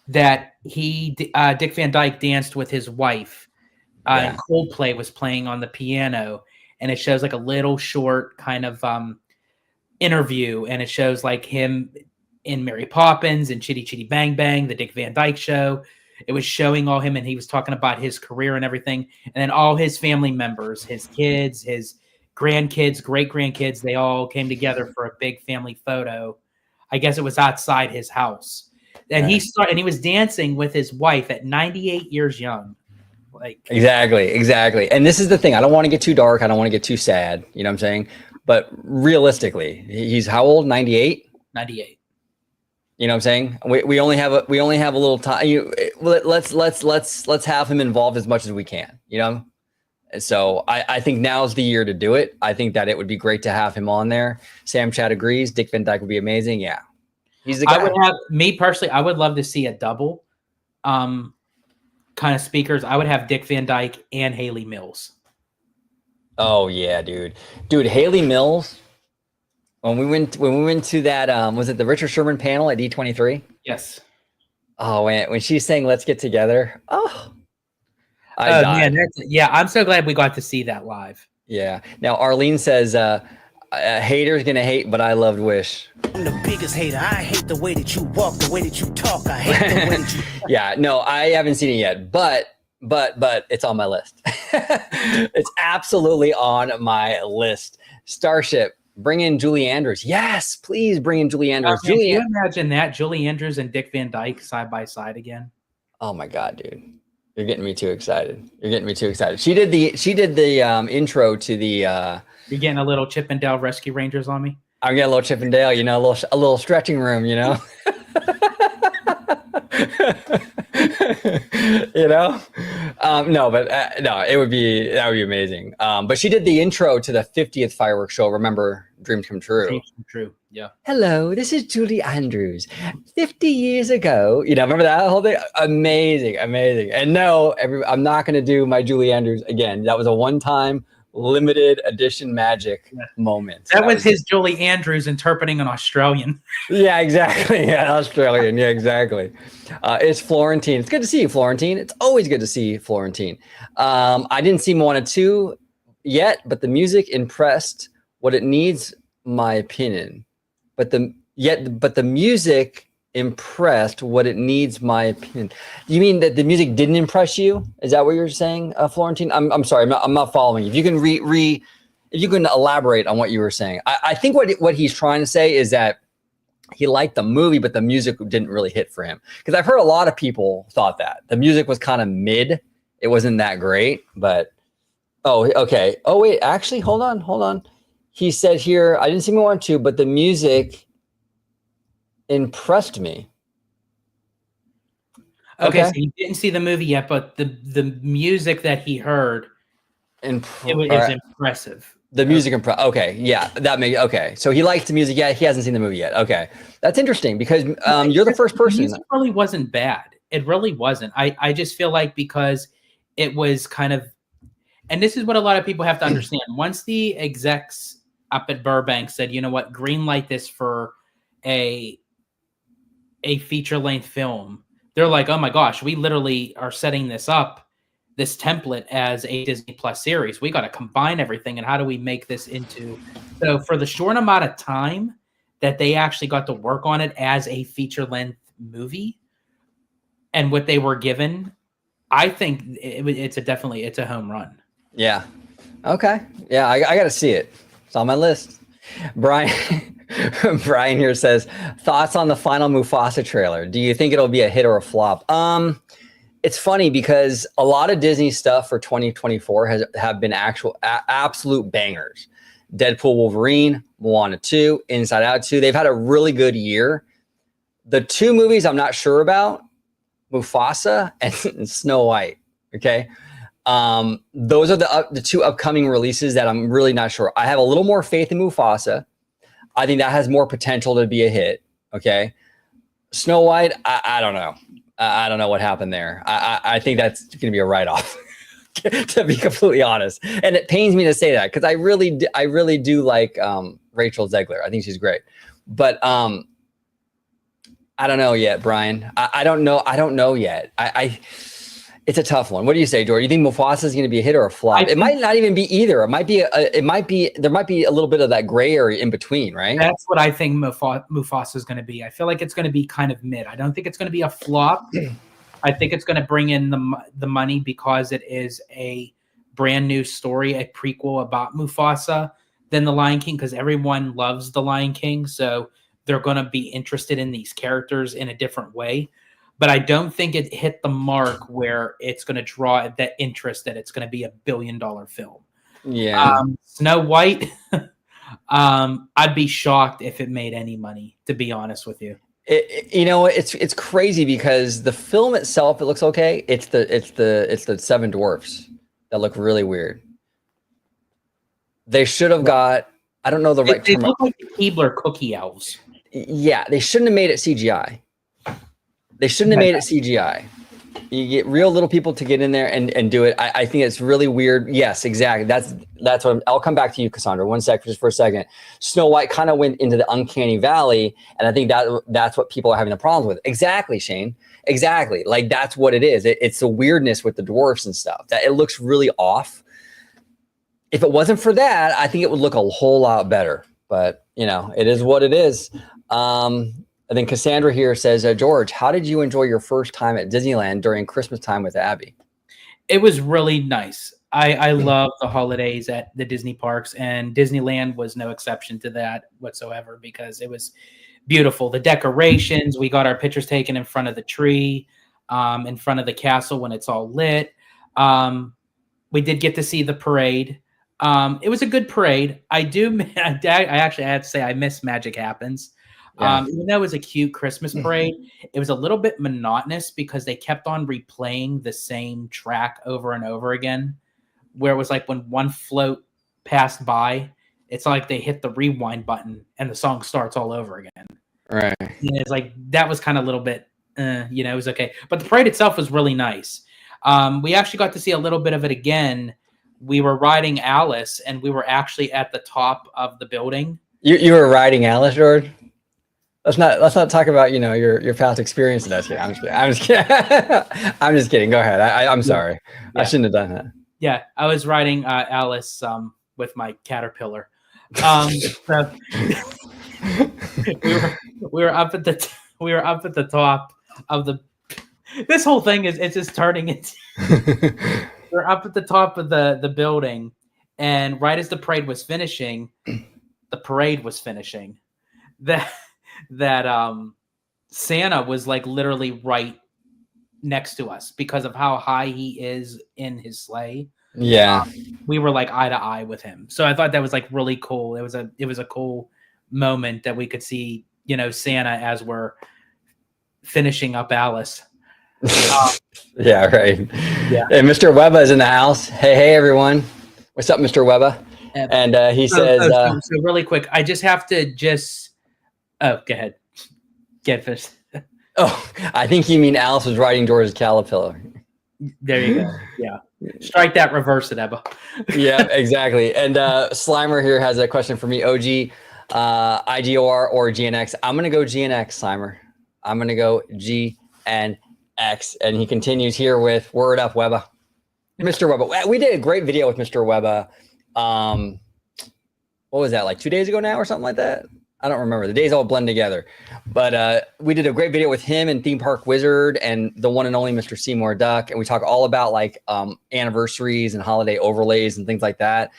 that Dick Van Dyke danced with his wife, and Coldplay was playing on the piano, and it shows like a little short kind of interview, and it shows like him in Mary Poppins and Chitty Chitty Bang Bang, the Dick Van Dyke Show. It was showing all him, and he was talking about his career and everything. And then all his family members, his kids, his grandkids, great grandkids, they all came together for a big family photo. I guess it was outside his house. And he started, and he was dancing with his wife at 98 years young. Like Exactly. And this is the thing. I don't want to get too dark. I don't want to get too sad. You know what I'm saying? But realistically, he's how old? 98? 98. You know what I'm saying? We only have a little time. Let's have him involved as much as we can. You know. So I think now's the year to do it. I think that it would be great to have him on there. Sam Chad agrees. Dick Van Dyke would be amazing. Yeah, he's the guy. I would have me personally. I would love to see a double, kind of speakers. I would have Dick Van Dyke and Haley Mills. Oh yeah, dude. Haley Mills. When we went to that, was it the Richard Sherman panel at D23? Yes. Oh, when she's saying "Let's get together," I died. Man, I'm so glad we got to see that live. Yeah. Now Arlene says, "Haters gonna hate, but I loved Wish." I'm the biggest hater. I hate the way that you walk, the way that you talk. I hate the way that you. Yeah. No, I haven't seen it yet, but it's on my list. It's absolutely on my list. Starship. Bring in Julie Andrews. Yes, please bring in Julie Andrews. Can you imagine that? Julie Andrews and Dick Van Dyke side by side again. Oh my God, dude. You're getting me too excited. She did the intro to the You're getting a little Chip and Dale Rescue Rangers on me? I'm getting a little Chip and Dale, you know, a little stretching room, you know. You know? No, that would be amazing. But she did the intro to the 50th fireworks show. Remember Dreams Come True? Dreams Come True. Yeah. Hello, this is Julie Andrews. 50 years ago, you know, remember that whole thing? Amazing. And no, I'm not going to do my Julie Andrews again. That was a one-time limited edition magic moment. That was his Julie Andrews interpreting an Australian. Yeah, exactly. Yeah, Australian. Yeah, exactly. It's Florentine. It's good to see you, Florentine. It's always good to see you, Florentine. I didn't see Moana 2 yet, but the music impressed what it needs, my opinion. But the music impressed what it needs, my opinion. You mean that the music didn't impress you? Is that what you're saying, Florentine? I'm sorry, I'm not following. If you can if you can elaborate on what you were saying. I think what he's trying to say is that he liked the movie, but the music didn't really hit for him. Because I've heard a lot of people thought that the music was kind of mid. It wasn't that great, but okay. Oh wait, actually, hold on. He said here, I didn't see Moana 2, but the music impressed me. Okay, so you didn't see the movie yet, but the music that he heard, it was impressive. The music okay, yeah, okay. So he likes the music. Yeah, he hasn't seen the movie yet. Okay, that's interesting because you're the first person. The music really wasn't bad. It really wasn't. I just feel like because it was kind of, and this is what a lot of people have to understand. Once the execs up at Burbank said, you know what, green light this for a feature-length film, they're like, oh my gosh, we literally are setting this template as a Disney Plus series. We got to combine everything, and how do we make this into... So for the short amount of time that they actually got to work on it as a feature-length movie and what they were given, I think it's a home run. Yeah. Okay. Yeah, I got to see it. It's on my list. Brian here says, thoughts on the final Mufasa trailer. Do you think it'll be a hit or a flop? It's funny because a lot of Disney stuff for 2024 have been absolute bangers. Deadpool, Wolverine, Moana 2, Inside Out 2. They've had a really good year. The two movies I'm not sure about, Mufasa and Snow White. Okay. Those are the two upcoming releases that I'm really not sure. I have a little more faith in Mufasa. I think that has more potential to be a hit. Okay. Snow White, I don't know. I don't know what happened there. I think that's going to be a write-off, to be completely honest. And it pains me to say that because I really do like Rachel Zegler. I think she's great. But I don't know yet, Brian. I don't know yet. It's a tough one. What do you say, George? You think Mufasa is going to be a hit or a flop? It might not even be either. It might be. There might be a little bit of that gray area in between, right? That's what I think Mufasa is going to be. I feel like it's going to be kind of mid. I don't think it's going to be a flop. I think it's going to bring in the money because it is a brand new story, a prequel about Mufasa than The Lion King, because everyone loves The Lion King. So they're going to be interested in these characters in a different way. But I don't think it hit the mark where it's going to draw that interest that it's going to be $1 billion film. Yeah. Snow White, I'd be shocked if it made any money, to be honest with you. It's crazy because the film itself, it looks okay. It's the Seven Dwarfs that look really weird. They should have got, I don't know the right term. They look like the Keebler cookie elves. Yeah, they shouldn't have made it CGI. They shouldn't have made it CGI. You get real little people to get in there and do it. I think it's really weird. Yes, exactly. That's what I'll come back to you, Cassandra. One sec, just for a second. Snow White kind of went into the uncanny valley, and I think that's what people are having the problems with. Exactly, Shane. Exactly. Like that's what it is. It's the weirdness with the dwarfs and stuff. That it looks really off. If it wasn't for that, I think it would look a whole lot better. But it is what it is. And then Cassandra here says, George, how did you enjoy your first time at Disneyland during Christmas time with Abby? It was really nice. I love the holidays at the Disney parks, and Disneyland was no exception to that whatsoever because it was beautiful. The decorations, we got our pictures taken in front of the tree, in front of the castle when it's all lit. We did get to see the parade. It was a good parade. I actually had to say I miss Magic Happens. Yeah. Even though it was a cute Christmas parade, it was a little bit monotonous because they kept on replaying the same track over and over again, where it was like when one float passed by, it's like they hit the rewind button and the song starts all over again. Right. And it's like, that was kind of a little bit, it was okay. But the parade itself was really nice. We actually got to see a little bit of it again. We were riding Alice, and we were actually at the top of the building. You were riding Alice, George? Let's not talk about your past experience. I'm just kidding. I'm just kidding. Go ahead. I'm sorry. Yeah. I shouldn't have done that. Yeah, I was riding Alice with my caterpillar. So we were up at the top of the. This whole thing it's just turning into. We're up at the top of the building, and right as the parade was finishing, that Santa was like literally right next to us because of how high he is in his sleigh. Yeah. We were like eye to eye with him. So I thought that was like really cool. It was a cool moment that we could see, Santa as we're finishing up Alice. Yeah, right. Yeah. And Mr. Webba is in the house. Hey, everyone. What's up, Mr. Webba? And he says... So really quick, I just have to Oh, go ahead. Get finished. Oh, I think you mean Alice was riding George's caterpillar. There you go. Yeah. Strike that, reverse it, Ebba. Yeah, exactly. And Slimer here has a question for me. OG, IGOR or GNX? I'm going to go GNX, Slimer. I'm going to go GNX. And he continues here with word up, Webba. Mr. Webba. We did a great video with Mr. Webba. What was that, like 2 days ago now or something like that? I don't remember. The days all blend together. But we did a great video with him and Theme Park Wizard and the one and only Mr. Seymour Duck. And we talk all about like anniversaries and holiday overlays and things like that.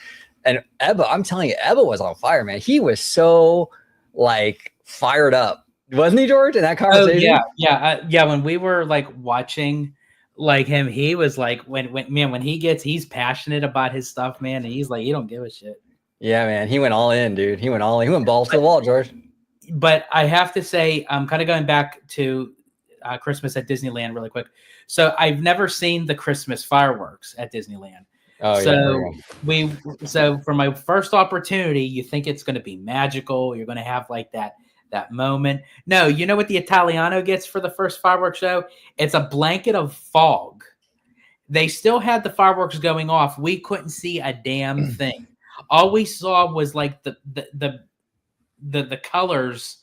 And Ebba, I'm telling you, Ebba was on fire, man. He was so like fired up. Wasn't he, George, in that conversation? Oh, yeah. When we were like watching like him, he was like, when he's passionate about his stuff, man. And he's like, he don't give a shit. Yeah, man, he went all in, dude. He went balls to the wall, George. But I have to say, I'm kind of going back to Christmas at Disneyland really quick. So I've never seen the Christmas fireworks at Disneyland. Oh, yeah. So for my first opportunity, you think it's going to be magical. You're going to have like that moment. No, you know what the Italiano gets for the first fireworks show? It's a blanket of fog. They still had the fireworks going off. We couldn't see a damn thing. All we saw was like the colors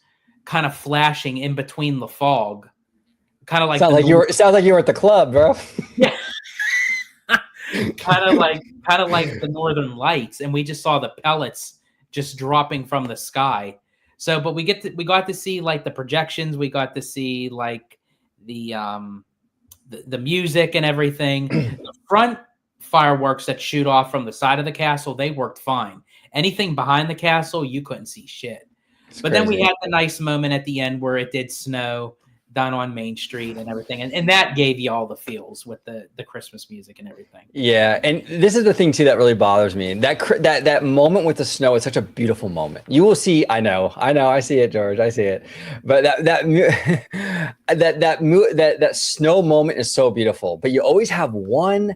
kind of flashing in between the fog. Kind of like sounds like you were at the club, bro. Yeah. kind of like the Northern Lights, and we just saw the pellets just dropping from the sky. So, but we got to see like the projections, we got to see like the music and everything. The front fireworks that shoot off from the side of the castle, they worked fine. Anything behind the castle, you couldn't see shit. But then we had the nice moment at the end where it did snow down on Main Street and everything. And that gave you all the feels with the Christmas music and everything. Yeah. And this is the thing too that really bothers me. That moment with the snow is such a beautiful moment. You will see, I know, I see it, George. I see it. But that snow moment is so beautiful. But you always have one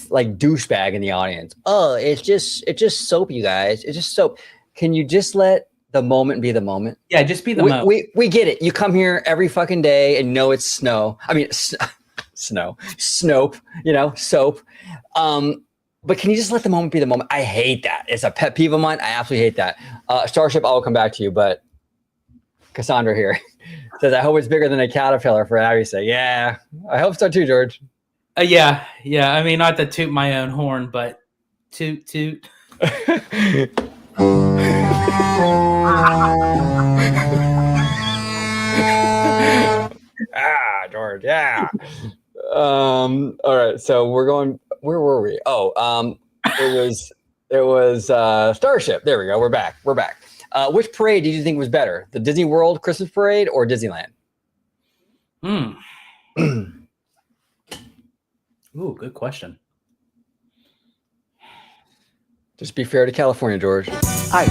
like douchebag in the audience. Oh, it's just soap, you guys. It's just soap. Can you just let the moment be the moment? Yeah, just be the moment. We get it. You come here every fucking day and know it's snow. I mean, snow, Snope, soap. But can you just let the moment be the moment? I hate that. It's a pet peeve of mine. I absolutely hate that. Starship, I will come back to you, but Cassandra here says, I hope it's bigger than a caterpillar for Abby's sake. Yeah, I hope so too, George. Yeah. I mean, not to toot my own horn, but toot. George, yeah. All right, so we're going. Where were we? Oh, it was Starship. There we go. We're back. Which parade did you think was better, the Disney World Christmas Parade or Disneyland? Ooh, good question. Just be fair to California, George. Hi,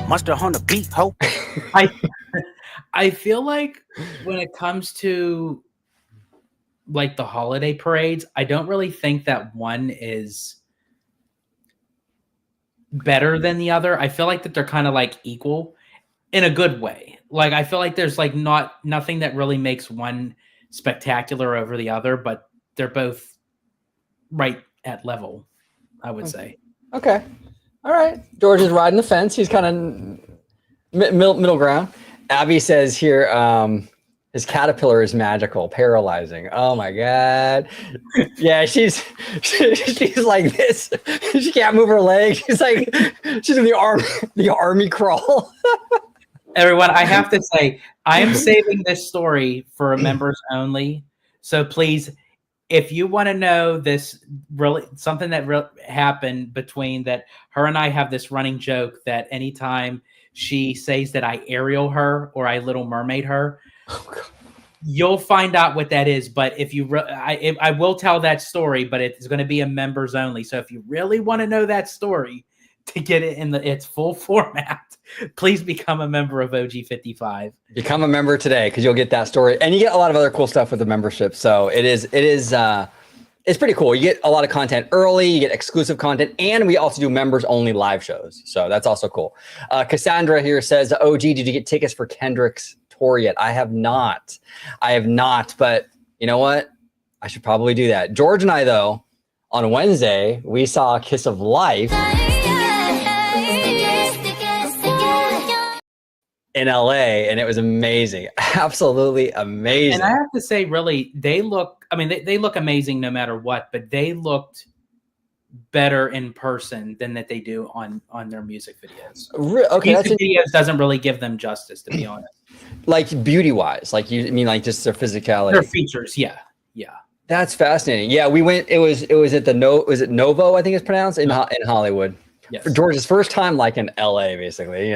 Monster on the beat, ho. I feel like when it comes to like the holiday parades, I don't really think that one is better than the other. I feel like that they're kind of like equal in a good way. Like I feel like there's like nothing that really makes one spectacular over the other, but they're both right at level, I would say. Okay. All right. George is riding the fence. He's kind of middle ground. Abby says here, his caterpillar is magical, paralyzing. Oh my God. Yeah, she's like this. She can't move her legs. She's in the army crawl. Everyone, I have to say, I am saving this story for members only. So please, if you want to know this really something that happened between that, her and I have this running joke that anytime she says that I Ariel her or I Little Mermaid her, you'll find out what that is. But if you, I will tell that story, but it's going to be a members only. So if you really want to know that story to get it in its full format, please become a member of OG55. Become a member today because you'll get that story, and you get a lot of other cool stuff with the membership. So it's pretty cool. You get a lot of content early, you get exclusive content, and we also do members only live shows. So that's also cool. Cassandra here says, OG, did you get tickets for Kendrick's tour yet? I have not, but you know what? I should probably do that. George and I, though, on Wednesday, we saw Kiss of Life in LA, and it was amazing. Absolutely amazing. And I have to say, really, they look amazing no matter what, but they looked better in person than that they do on their music videos. Okay, music videos doesn't really give them justice, to be honest. Like beauty wise, like you mean like just their physicality, their features, yeah. That's fascinating. Yeah, we went. It was at the Novo, I think it's pronounced in Hollywood. Yes. For George's first time, like in LA, basically,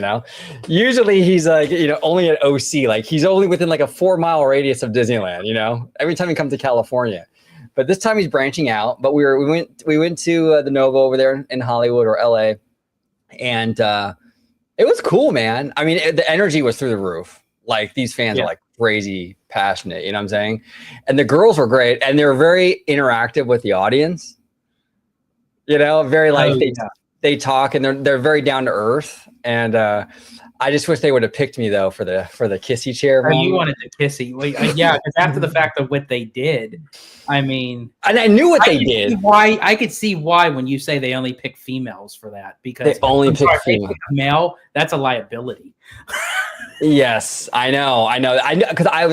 usually he's like, only at OC, like he's only within like a 4-mile radius of Disneyland, every time he comes to California, but this time he's branching out. But we went to the Novo over there in Hollywood or LA, and it was cool, man. I mean, the energy was through the roof. Like these fans are like crazy passionate, you know what I'm saying? And the girls were great, and they were very interactive with the audience, very like they talk, and they're very down to earth. And I just wish they would have picked me though for the kissy chair. Oh, you wanted the kissy? Well, yeah, because after the fact of what they did, I mean, and I knew what they did. I could see why when you say they only pick females for that, because they only pick female. Male, that's a liability. Yes, I know, because I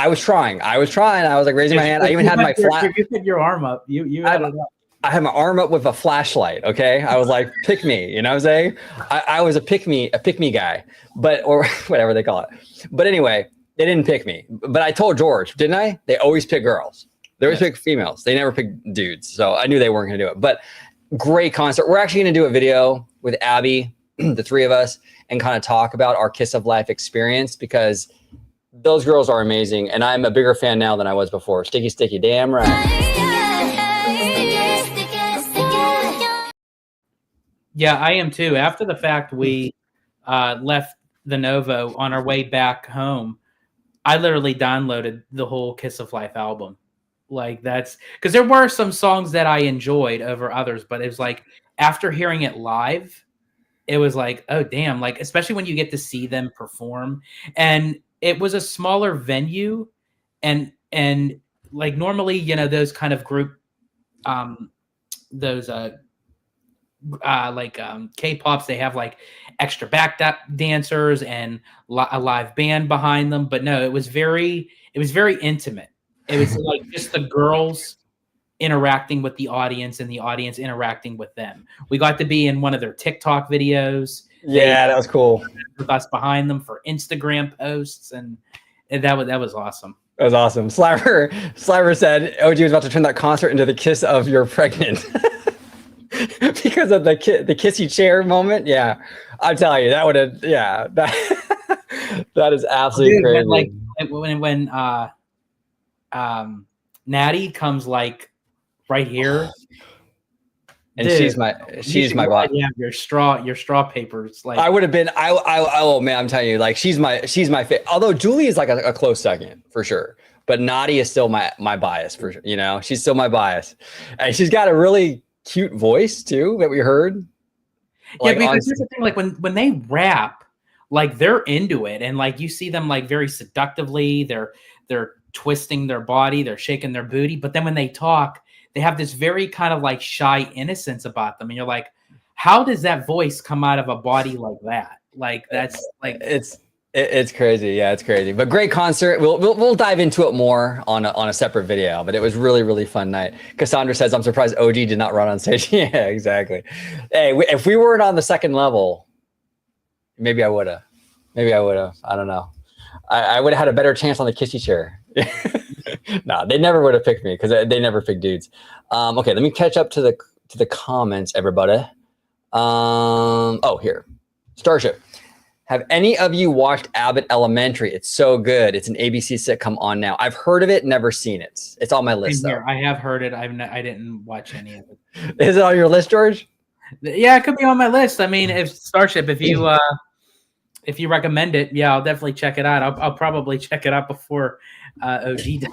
was trying. I was like raising my hand. I even had my flat. You put your arm up. You had it up. I had my arm up with a flashlight. Okay, I was like, pick me. You know what I'm saying? I was a pick me guy, or whatever they call it. But anyway, they didn't pick me. But I told George, didn't I? They always pick girls. They always pick females. They never pick dudes. So I knew they weren't going to do it. But great concert. We're actually going to do a video with Abby, the three of us, and kind of talk about our Kiss of Life experience, because those girls are amazing. And I'm a bigger fan now than I was before. Sticky, sticky, damn right. Yeah, I am too. After the fact, we left the Novo on our way back home. I literally downloaded the whole Kiss of Life album. Like, that's because there were some songs that I enjoyed over others, but it was like after hearing it live, it was like, oh damn, like especially when you get to see them perform. And it was a smaller venue, and like normally, you know, those kind of group those K-pops, they have like extra back dancers and a live band behind them, but no, it was very intimate. It was like just the girls interacting with the audience and the audience interacting with them. We got to be in one of their TikTok videos. Yeah, that was cool. With us behind them for Instagram posts, and that was awesome. That was awesome. Sliver said OG was about to turn that concert into the Kiss of You're Pregnant. Because of the kissy chair moment. Yeah, I'm telling you, that would have, yeah, that is absolutely crazy. When Natty comes like right here, and dude, she's my boss. Yeah, your straw papers. Like, I would have been. Oh man, I'm telling you, like she's my favorite. Although Julie is like a close second for sure, but Natty is still my bias for sure. You know, she's still my bias, and she's got a really cute voice too that we heard. Like, yeah, because here's the thing, like when they rap, like they're into it, and like you see them like very seductively, they're twisting their body, they're shaking their booty, but then when they talk, they have this very kind of like shy innocence about them, and you're like, how does that voice come out of a body like that? Like that's like it's crazy. Yeah, it's crazy. But great concert. We'll dive into it more on a separate video. But it was really fun night. Cassandra says, "I'm surprised OG did not run on stage." Yeah, exactly. Hey, if we weren't on the second level, maybe I would have. I don't know. I would have had a better chance on the kissy chair. No, they never would have picked me because they never pick dudes. Okay, let me catch up to the comments, everybody. Here, Starship. Have any of you watched Abbott Elementary? It's so good. It's an ABC sitcom on now. I've heard of it, never seen it. It's on my list, though. I have heard it. I didn't watch any of it. Is it on your list, George? Yeah, it could be on my list. I mean, if Starship, if you recommend it, yeah, I'll definitely check it out. I'll probably check it out before OG does.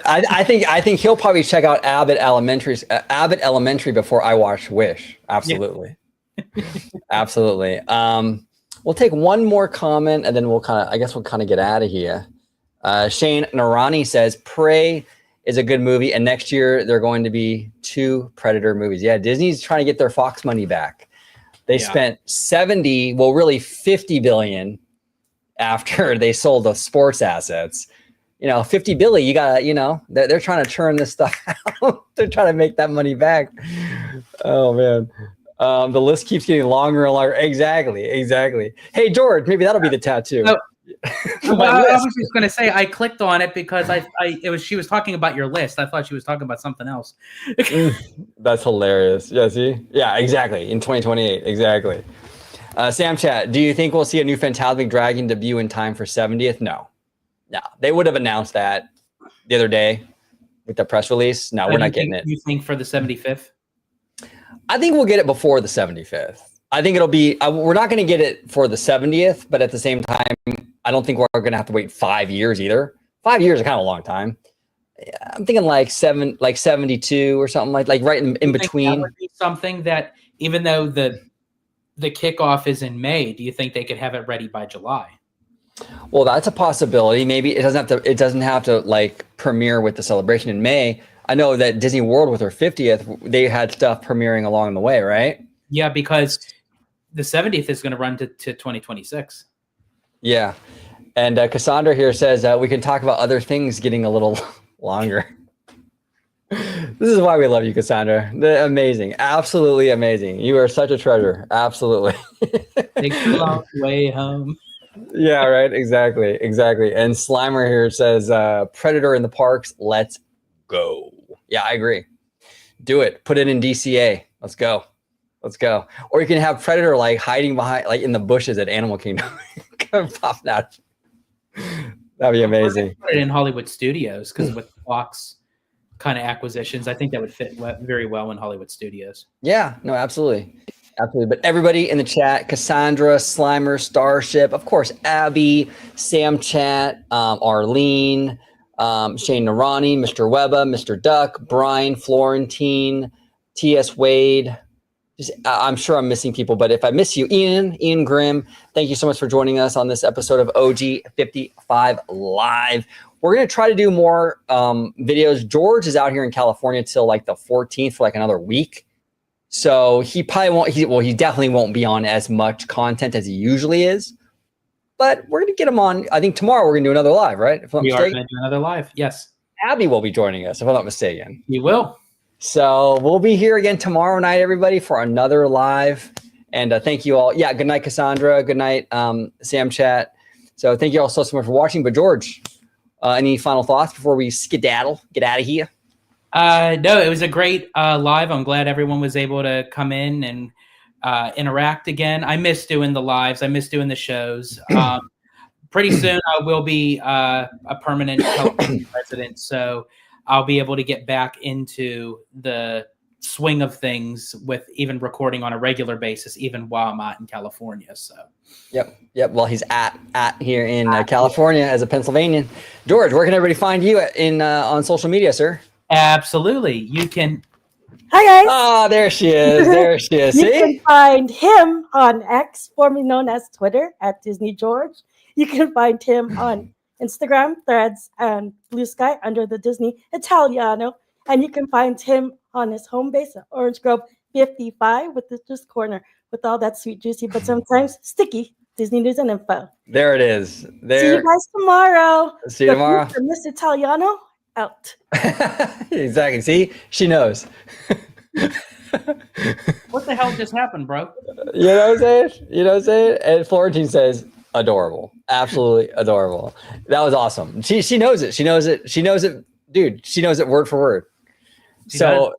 I think he'll probably check out Abbott Elementary before I watch Wish. Absolutely, yeah. Absolutely. We'll take one more comment and then we'll kind of get out of here. Shane Narani says Prey is a good movie, and next year they're going to be 2 Predator movies. Yeah, Disney's trying to get their Fox money back. They spent 50 billion after they sold the sports assets. You know, 50 billion, you gotta, you know, they're trying to churn this stuff out. They're trying to make that money back. Oh man. The list keeps getting longer and longer. Exactly. Hey, George, maybe that'll be the tattoo. I was just going to say, I clicked on it because she was talking about your list. I thought she was talking about something else. That's hilarious. Yeah, see? Yeah, exactly. In 2028. Exactly. Sam Chat, do you think we'll see a new Phantasmic Dragon debut in time for 70th? No. They would have announced that the other day with the press release. No, we're not getting it. You think for the 75th? I think we'll get it before the 75th. I think it'll be, we're not going to get it for the 70th, but at the same time, I don't think we're going to have to wait 5 years either. 5 years is kind of a long time. I'm thinking like 72 or something like right in between. That would be something that, even though the kickoff is in May, do you think they could have it ready by July? Well, that's a possibility. Maybe it doesn't have to like premiere with the celebration in May. I know that Disney World with their 50th, they had stuff premiering along the way, right? Yeah, because the 70th is going to run to 2026. Yeah. And Cassandra here says we can talk about other things getting a little longer. This is why we love you, Cassandra. Amazing. Absolutely amazing. You are such a treasure. Absolutely. Takes a long way home. Yeah, right. Exactly. And Slimer here says, Predator in the parks. Let's go. Yeah, I agree. Do it. Put it in DCA. Let's go. Or you can have Predator like hiding behind, like in the bushes at Animal Kingdom. Come popping out. That'd be amazing. Put it in Hollywood Studios because with Fox kind of acquisitions, I think that would fit very well in Hollywood Studios. Yeah, no, absolutely. But everybody in the chat, Cassandra, Slimer, Starship, of course, Abby, Sam Chat, Arlene, Shane Narani, Mr. Webba, Mr. Duck, Brian, Florentine, T.S. Wade. I'm sure I'm missing people, but if I miss you, Ian Grimm, thank you so much for joining us on this episode of OG55 Live. We're going to try to do more videos. George is out here in California till like the 14th for like another week. So he probably won't, he definitely won't be on as much content as he usually is. But we're going to get him on. I think tomorrow we're going to do another live, right? If I'm We not are mistaken. going to do another live. Yes. Abby will be joining us, if I'm not mistaken. You will. So we'll be here again tomorrow night, everybody, for another live. And thank you all. Yeah, good night, Cassandra. Good night, Sam Chat. So thank you all so much for watching. But George, any final thoughts before we skedaddle, get out of here? No, it was a great live. I'm glad everyone was able to come in and interact again. I miss doing the lives. I miss doing the shows. Pretty soon I will be a permanent resident, so I'll be able to get back into the swing of things with even recording on a regular basis, even while I'm out in California. So, yep. Well, he's at here in California as a Pennsylvanian. George, where can everybody find you on social media, sir? absolutely, you can. Hi guys. Oh, there she is. You See? can find him on X, formerly known as Twitter, at Disney George. You can find him on Instagram, Threads, and Blue Sky under the Disney Italiano. And you can find him on his home base at Orange Grove 55 with the just corner with all that sweet, juicy, but sometimes sticky Disney news and info. There it is. See you guys tomorrow. See you tomorrow. Mr. Italiano out. Exactly. See, she knows. What the hell just happened, bro? You know what I'm saying? And Florentine says, adorable. Absolutely adorable. That was awesome. She knows it. She knows it, dude. She knows it word for word. She so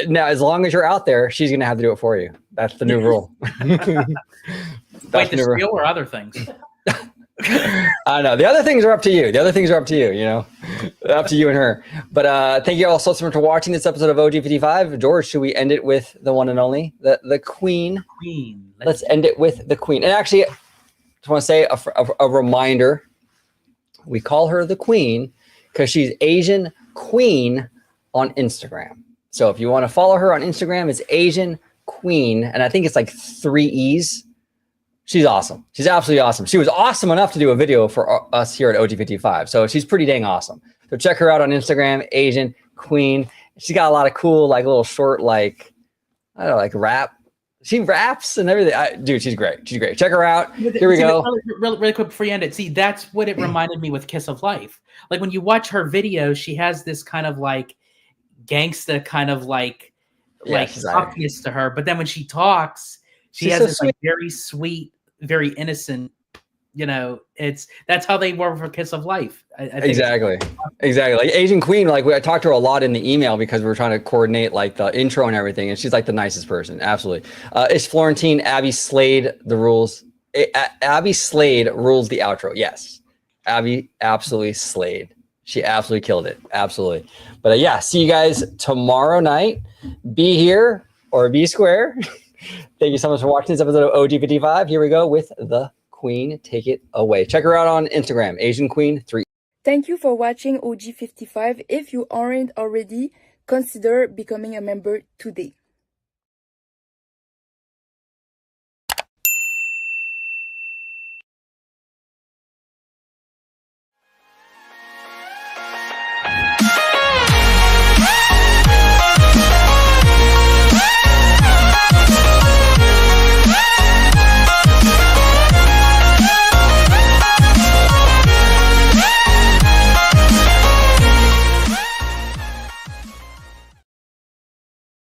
now, as long as you're out there, she's gonna have to do it for you. That's the new rule. Wait, the steal or other things? I don't know. The other things are up to you. You know, up to you and her. But thank you all so much for watching this episode of OG55. George, should we end it with the one and only, the Queen? Let's end it with the Queen. And actually, I just want to say a reminder. We call her the Queen because she's Asian Queen on Instagram. So if you want to follow her on Instagram, it's Asian Queen, and I think it's like 3 E's. She's awesome. She's absolutely awesome. She was awesome enough to do a video for us here at OG55. So she's pretty dang awesome. So check her out on Instagram, Asian Queen. She's got a lot of cool, like little short, like, I don't know, like rap. She raps and everything. Dude, she's great. Check her out. Here we go. Really quick before you end it. See, that's what it reminded me with Kiss of Life. Like when you watch her videos, she has this kind of like gangsta kind of like toughness to her. But then when she talks, she has this like very sweet, very innocent, you know, that's how they were for Kiss of Life. I think exactly. Like Asian Queen, like I talked to her a lot in the email because we were trying to coordinate like the intro and everything. And she's like the nicest person. Absolutely. Is Florentine Abby Slade the rules? Abby Slade rules the outro. Yes. Abby absolutely slayed. She absolutely killed it. Absolutely. But yeah, see you guys tomorrow night. Be here or be square. Thank you so much for watching this episode of OG55. Here we go with the Queen. Take it away. Check her out on Instagram, Asian Queen 3. Thank you for watching OG55. If you aren't already, consider becoming a member today.